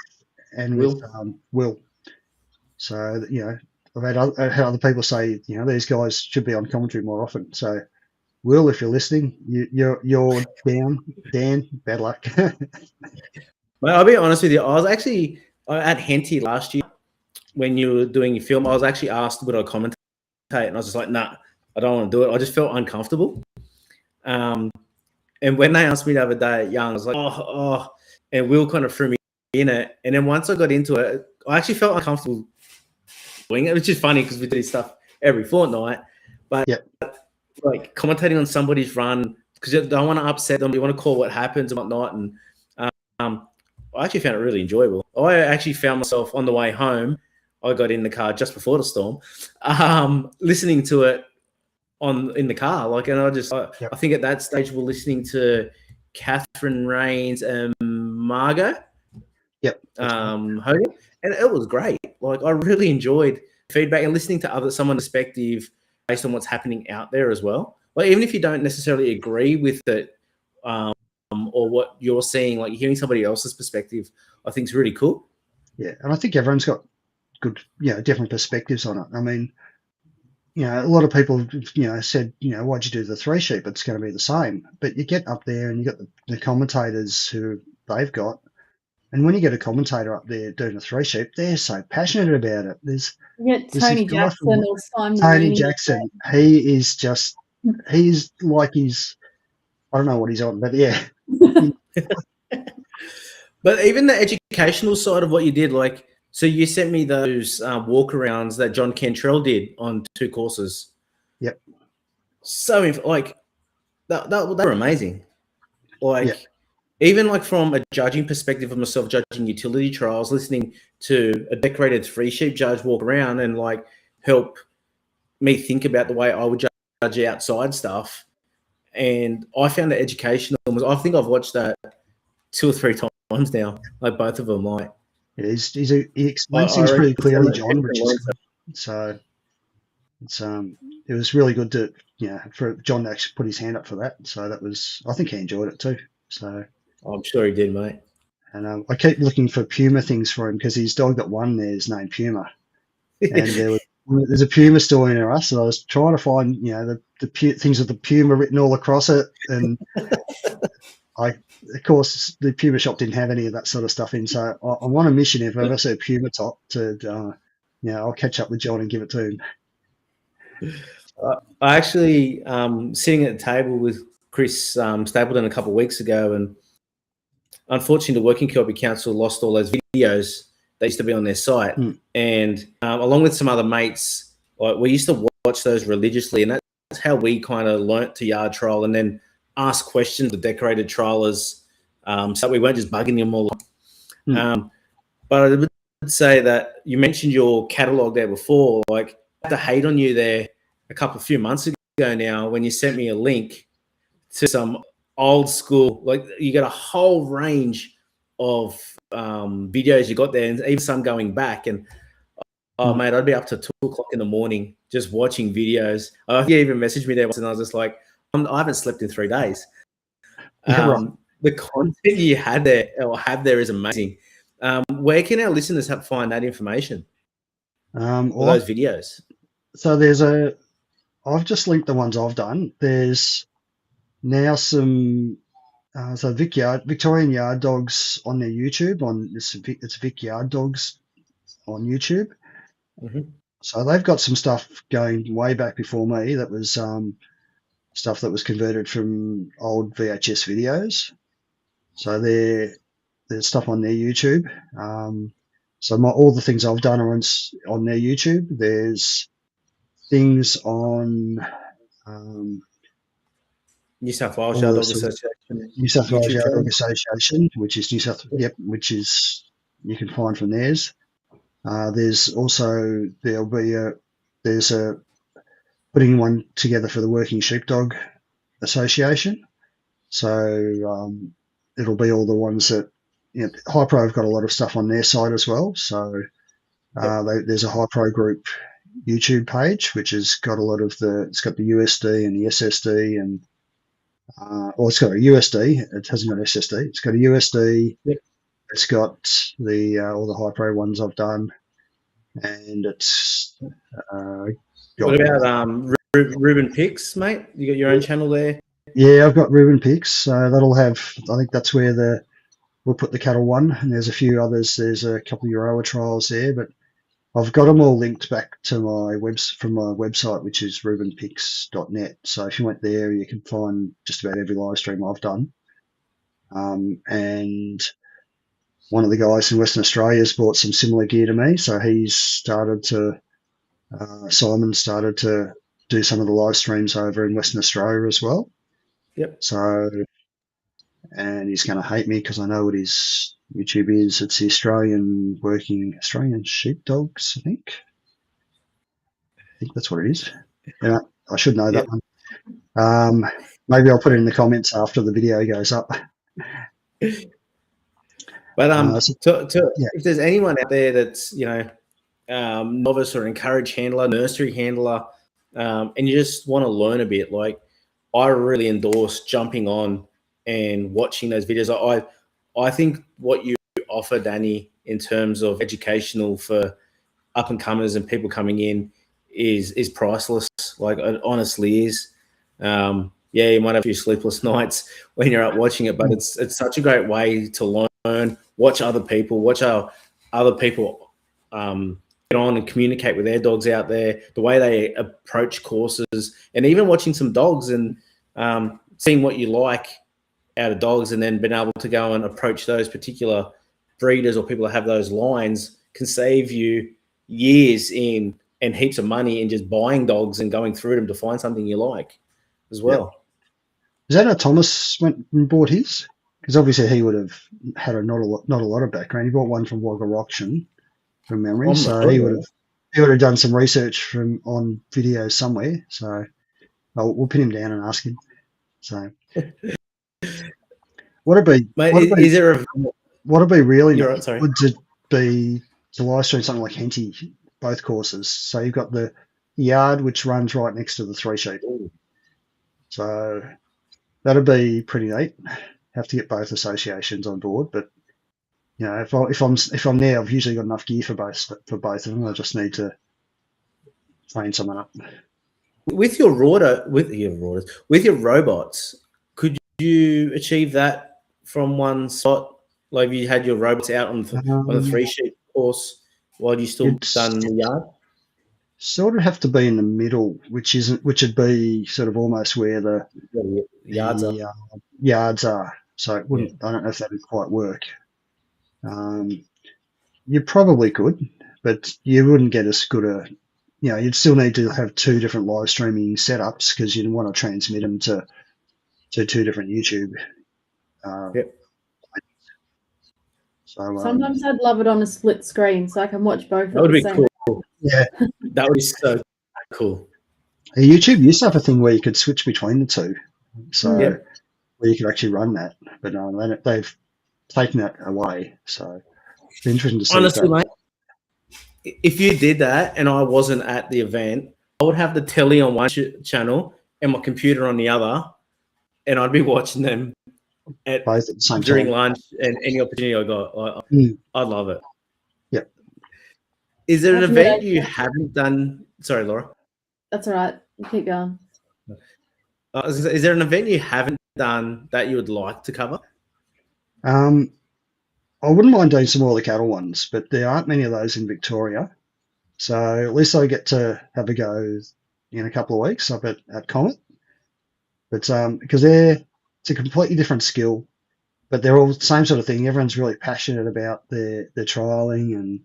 Will. So I've had other people say these guys should be on commentary more often. So Will, if you're listening, you're down. Dan, bad luck. Well, I'll be honest with you. I was actually at Henty last year when you were doing your film. I was actually asked would I commentate, and I was just like, nah, I don't want to do it. I just felt uncomfortable. And when they asked me the other day at Young, I was like, oh, and Will kind of threw me in it. And then once I got into it, I actually felt uncomfortable doing it, which is funny because we do stuff every fortnight. But like commentating on somebody's run, because you don't want to upset them, you want to call what happens and whatnot. And I actually found it really enjoyable. I actually found myself on the way home. I got in the car just before the storm, listening to it in the car. I think at that stage we're listening to Catherine Rains and Margot. Hogan, and it was great. Like I really enjoyed feedback and listening to someone's perspective based on what's happening out there as well. Like even if you don't necessarily agree with it, or what you're seeing, like hearing somebody else's perspective, I think is really cool. Yeah, and I think everyone's got good, different perspectives on it. I mean, a lot of people, said, why'd you do the three sheep? It's going to be the same. But you get up there and you got the commentators who they've got. And when you get a commentator up there doing a three sheep, they're so passionate about it. There's Tony Jackson or Simon Tony Jackson. He is just, he's like I don't know what he's on, but yeah. But even the educational side of what you did, like, so you sent me those walkarounds that John Cantrell did on 2 courses. Yep. So, like, they were amazing. Like, even like from a judging perspective of myself, judging utility trials, listening to a decorated three sheep judge walk around and like help me think about the way I would judge outside stuff. And I found it educational. I think I've watched that 2 or 3 times now, like both of them. Like, he explains things pretty clearly, John, which is good. So it was really good to for John to actually put his hand up for that. So I think he enjoyed it too. So I'm sure he did, mate. And I keep looking for Puma things for him because his dog that won there is named Puma, and there's a Puma story near us, and I was trying to find the things with the Puma written all across it, and of course the Puma shop didn't have any of that sort of stuff in. So I'm on a mission if I ever see a Puma top to I'll catch up with John and give it to him. I actually sitting at the table with Chris Stapleton a couple of weeks ago, and unfortunately the Working Kirby Council lost all those videos that used to be on their site. And along with some other mates, like we used to watch those religiously, and that's how we kind of learnt to yard trial and then ask questions of decorated trialers, so we weren't just bugging them all. But I would say that you mentioned your catalogue there before. Like I had to hate on you there a few months ago now when you sent me a link to some old school, like you got a whole range of videos you got there, and even some going back. And oh mate, I'd be up to 2 o'clock in the morning just watching videos. You even messaged me there once, and I was just like, I haven't slept in 3 days. The content you had there or have there is amazing. Where can our listeners find that information? Or those videos? So I've just linked the ones I've done. There's now some Victorian Yard Dogs on their YouTube. It's Vic Yard Dogs on YouTube. Mm-hmm. So they've got some stuff going way back before me. That was stuff that was converted from old VHS videos. So there's stuff on their YouTube. So all the things I've done are on their YouTube. There's things on New South Wales Yard Dog Association. New South Wales Yard Dog Association, which is which is you can find from theirs. There's also there's a putting one together for the Working Sheepdog Association. So it'll be all the ones that High Pro have got a lot of stuff on their side as well. So there's a High Pro group YouTube page which has got a lot of it's got the USD and the SSD and it's got a USD. It hasn't got SSD. It's got a USD. Yep. It's got all the High Pro ones I've done, and it's what about Ruben Picks, mate? You got your own channel there? Yeah, I've got Ruben Picks. That'll have. I think that's where we'll put the cattle one, and there's a few others. There's a couple of Euroa trials there, but I've got them all linked back to from my website, which is rubenpicks.net. So if you went there, you can find just about every live stream I've done. And one of the guys in Western Australia has bought some similar gear to me, so Simon started to do some of the live streams over in Western Australia as well. Yep. So, and he's going to hate me because I know what his YouTube is. It's the Australian Sheepdogs, I think. I think that's what it is. Yeah, I should know that one. Maybe I'll put it in the comments after the video goes up. But if there's anyone out there that's novice or encouraged handler, nursery handler, and you just want to learn a bit, like I really endorse jumping on and watching those videos. I think what you offer, Danny, in terms of educational for up and comers and people coming in is priceless. Like it honestly is. You might have a few sleepless nights when you're out watching it, but it's such a great way to learn, watch other people, watch how other people get on and communicate with their dogs out there, the way they approach courses, and even watching some dogs and seeing what you like out of dogs, and then being able to go and approach those particular breeders or people that have those lines can save you years in and heaps of money in just buying dogs and going through them to find something you like as well. Yep. Is that how Thomas went and bought his? Because obviously he would have had not a lot of background. He bought one from Wagga Auction from memory, so he would have done some research on videos somewhere. So we'll pin him down and ask him. So would it be really good to live stream something like Henty, both courses? So you've got the yard which runs right next to the 3 sheep. So that'd be pretty neat. Have to get both associations on board, but if I'm there, I've usually got enough gear for both of them. I just need to train someone up. With your robots, could you achieve that from one spot? Like you had your robots out on the 3 sheep course while you still done the yard? Sort of have to be in the middle, which would be sort of almost where the yards are. So it wouldn't. I don't know if that would quite work. You probably could, but you wouldn't get as good a. You'd still need to have 2 different live streaming setups because you'd want to transmit them to 2 different YouTube. So sometimes I'd love it on a split screen so I can watch both. That would be cool. Yeah, that would be so cool. YouTube used to have a thing where you could switch between the two, so Yep. where you could actually run that, but they've taken that away. So it's interesting to see. Honestly, mate, if you did that and I wasn't at the event, I would have the telly on one channel and my computer on the other, and I'd be watching them both at the same during time. lunch and any opportunity I got. I'd love it. Yep. Is there an That's event really you haven't done? Sorry, Laura. That's all right. Keep going. Is there an event you haven't done that you would like to cover? I wouldn't mind doing some more of the cattle ones, but there aren't many of those in Victoria. So at least I get to have a go in a couple of weeks up at Comet. But because it's a completely different skill, but they're all the same sort of thing. Everyone's really passionate about their trialing, and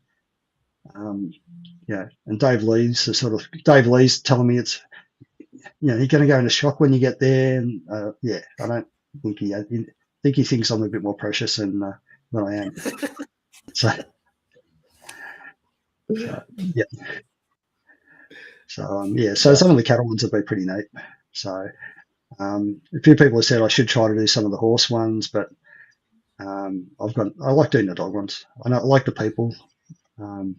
and Dave Lee's telling me it's, you're going to go into shock when you get there, and I don't think he thinks I'm a bit more precious than I am. So So some of the cattle ones have been pretty neat. So a few people have said I should try to do some of the horse ones, but I like doing the dog ones. I like the people. I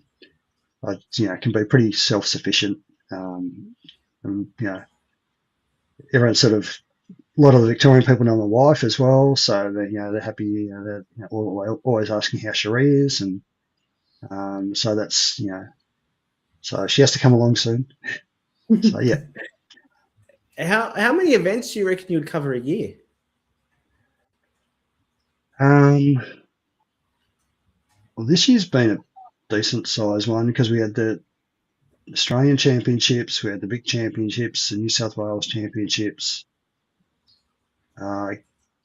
can be pretty self-sufficient, and everyone's sort of, a lot of the Victorian people know my wife as well, so they're happy. They're always asking how Cherie is, and so that's so she has to come along soon. So yeah. How many events do you reckon you would cover a year? Well, this year's been a decent size one because we had the Australian Championships, we had the Vic Championships, the New South Wales Championships,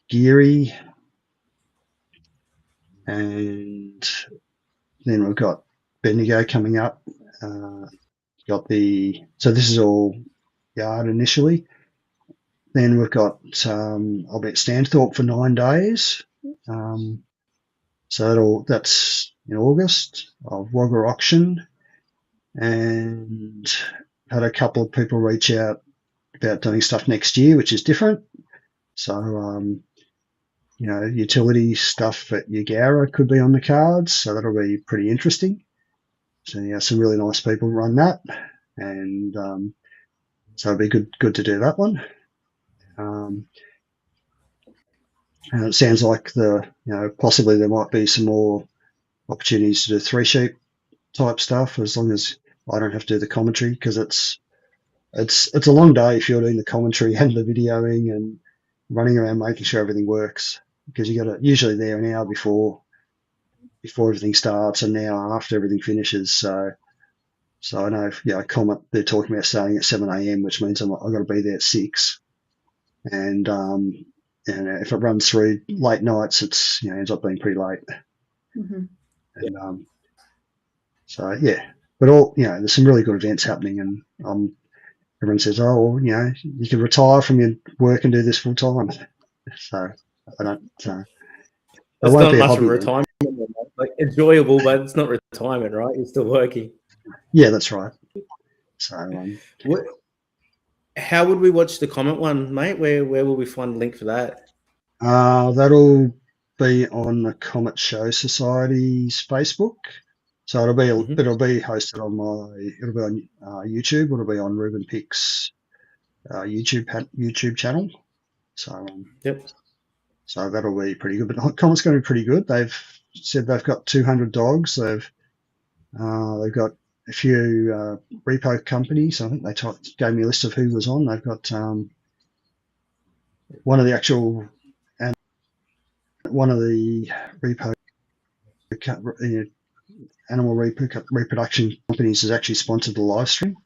Geary, and then we've got Bendigo coming up. So this is all yard initially. Then we've got I'll be at Stanthorpe for 9 days. So that's in August. Wagga auction, and had a couple of people reach out about doing stuff next year, which is different. So utility stuff at Yagara could be on the cards, so that'll be pretty interesting. So some really nice people run that, and so it'll be good to do that one. And it sounds like possibly there might be some more opportunities to do 3 sheep type stuff, as long as I don't have to do the commentary, because it's a long day if you're doing the commentary and the videoing and running around making sure everything works, because you got to usually there an hour before everything starts and an hour after everything finishes. So I know Comet, they're talking about starting at 7 a.m, which means I've got to be there at 6, and if it runs through late nights, it's ends up being pretty late. Mm-hmm. And so but there's some really good events happening, and everyone says, oh, well, you can retire from your work and do this full time. So I don't. It's not much of a retirement, like enjoyable, but it's not retirement, right? You're still working. Yeah, that's right. So how would we watch the Comet one, mate? Where will we find the link for that? That'll be on the Comet Show Society's Facebook. So it'll be hosted on it'll be on YouTube. It'll be on Ruben Pick's YouTube channel. So so that'll be pretty good. But Comet's going to be pretty good. They've said they've got 200 dogs. They've got a few repo companies. I think they gave me a list of who was on. They've got one of the repo animal reproduction companies has actually sponsored the live stream,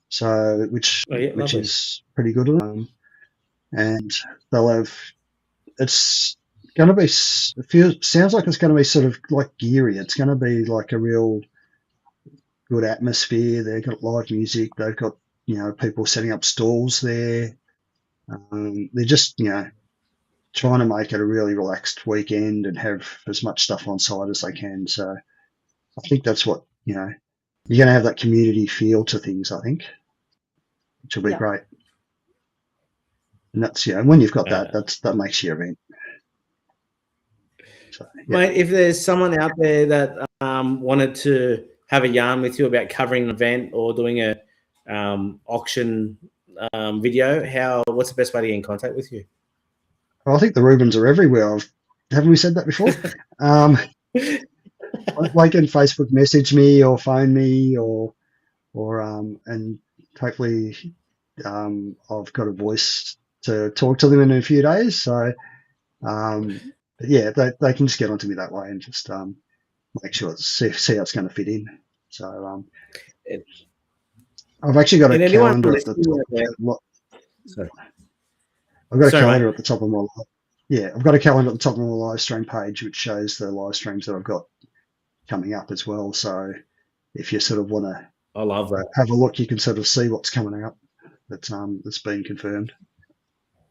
so which is pretty good of them. And they'll have, it's going to be, sounds like it's going to be sort of like Geary. It's going to be like a real good atmosphere. They've got live music. They've got people setting up stalls there. They're just trying to make it a really relaxed weekend and have as much stuff on site as they can. So I think that's what you're going to have, that community feel to things, I think. which will be Yeah. great. And that's, when you've got that makes your event. So, Mate, if there's someone out there that wanted to have a yarn with you about covering an event or doing a auction video, what's the best way to get in contact with you? Well, I think the Rubens are everywhere. Haven't we said that before? They can Facebook message me or phone me or and hopefully I've got a voice to talk to them in a few days. So they can just get onto me that way and just make sure see how it's going to fit in. So I've actually got a calendar at the top. Sorry. I've got a calendar at the top of my I've got a calendar at the top of my live stream page which shows the live streams that I've got coming up as well. So if you sort of want to I love that. have a look, you can sort of see what's coming up that's been confirmed.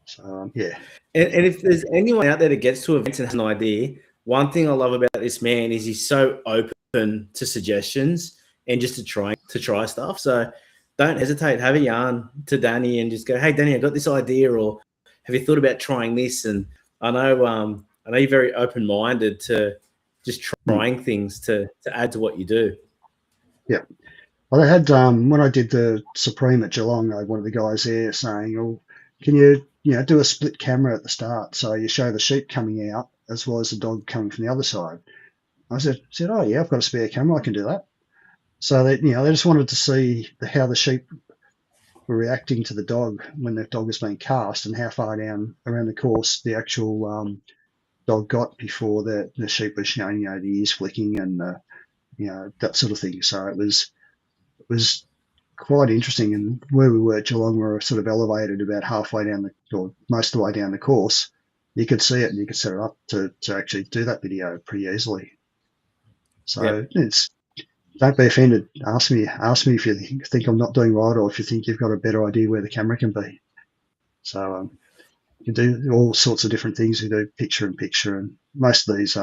So and if there's anyone out there that gets to events and has an idea, one thing I love about this man is he's so open to suggestions and just to try stuff. So don't hesitate. Have a yarn to Danny and just go, hey Danny, I got this idea, or have you thought about trying this? And I know you're very open-minded to just trying things to add to what you do. Yeah. Well, I had when I did the Supreme at Geelong, I had one of the guys there saying, "Oh, can you do a split camera at the start so you show the sheep coming out as well as the dog coming from the other side?" I said, "Oh yeah, I've got a spare camera, I can do that." So they just wanted to see how the sheep were reacting to the dog when the dog was being cast and how far down around the course the actual dog got before the sheep was showing, the ears flicking and that sort of thing. So it was quite interesting. And where we were at Geelong, we were sort of elevated about halfway down or most of the way down the course. You could see it and you could set it up to actually do that video pretty easily. So don't be offended. Ask me if you think I'm not doing right or if you think you've got a better idea where the camera can be. So you can do all sorts of different things. You do picture-in-picture, and most of these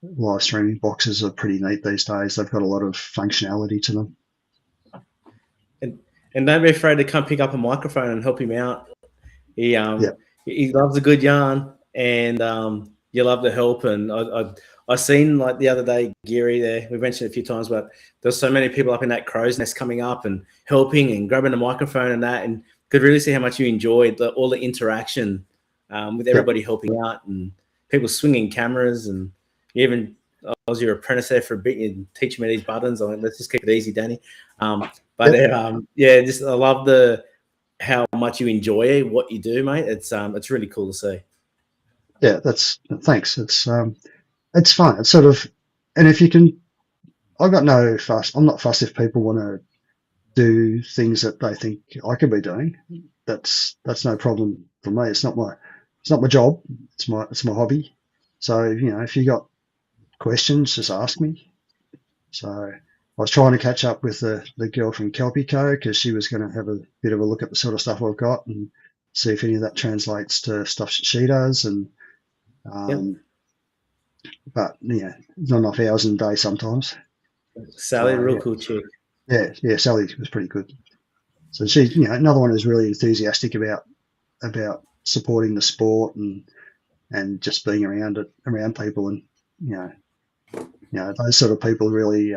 live streaming boxes are pretty neat these days. They've got a lot of functionality to them. And don't be afraid to come pick up a microphone and help him out. He loves a good yarn, and you love to help. And I seen like the other day, Geary there, we mentioned it a few times, but there's so many people up in that crow's nest coming up and helping and grabbing the microphone and that, and could really see how much you enjoyed all the interaction with everybody helping out and people swinging cameras. And even I was your apprentice there for a bit. You teach me these buttons. I went, let's just keep it easy, Danny. Just I love how much you enjoy what you do, mate. It's really cool to see. Yeah, thanks. It's fun. It's sort of, and if you can, I've got no fuss. I'm not fussed if people want to do things that they think I could be doing. That's no problem for me. It's not my job. It's my hobby. So if you got questions, just ask me. So I was trying to catch up with the girl from Kelpico because she was going to have a bit of a look at the sort of stuff I've got and see if any of that translates to stuff she does. And but not enough hours in a day sometimes. Sally, real cool chick. Yeah, Sally was pretty good. So she's another one who's really enthusiastic about supporting the sport and just being around people, and those sort of people really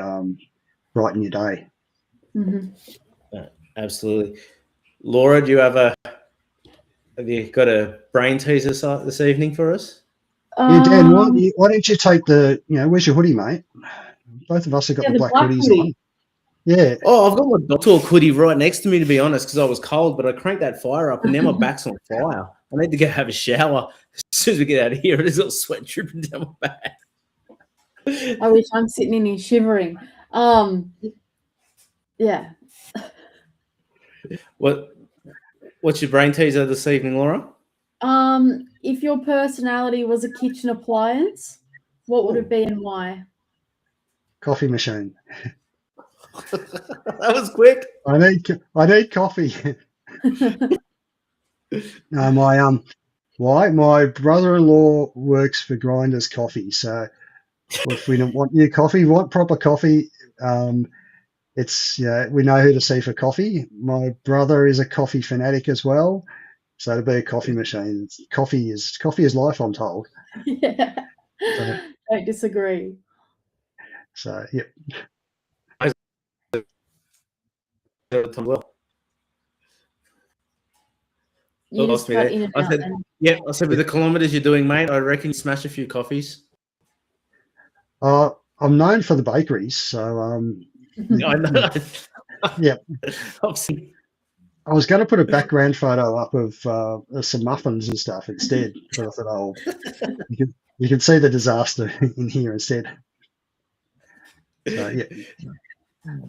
brighten your day. Mm-hmm. Absolutely. Laura, have you got a brain teaser this evening for us? Yeah, Dan, why don't you take where's your hoodie, mate? Both of us have got the black hoodies on. Yeah. Oh, I've got my Dog Talk hoodie right next to me, to be honest, because I was cold, but I cranked that fire up and now my back's on fire. I need to go have a shower as soon as we get out of here. There's a little sweat dripping down my back. I wish I'm sitting in here shivering. Yeah. What's your brain teaser this evening, Laura? If your personality was a kitchen appliance, what would it be and why? Coffee machine. That was quick. I need coffee. No, my brother-in-law works for Grinders Coffee, so if we don't want new coffee, we want proper coffee. it's we know who to see for coffee. My brother is a coffee fanatic as well, so to be a coffee machine, coffee is life, I'm told. Yeah. So, Don't disagree. so yeah. Well, You lost just me cut there. in and I out. said, Then. yeah, I said with the kilometers you're doing, mate, I reckon you smash a few coffees. I'm known for the bakeries, so I know. yeah. Obviously. I was going to put a background photo up of some muffins and stuff instead, but I thought, oh, you can see the disaster in here instead. So yeah.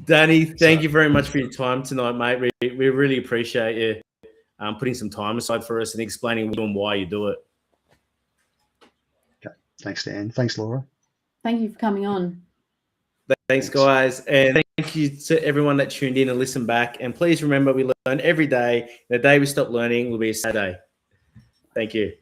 Danny, thank you very much for your time tonight, mate. We really appreciate you putting some time aside for us and explaining why you do it. Okay. Thanks, Dan. Thanks, Laura. Thank you for coming on. Thanks, guys. And thank you to everyone that tuned in and listened back. And please remember, we learn every day. The day we stop learning will be a sad day. Thank you.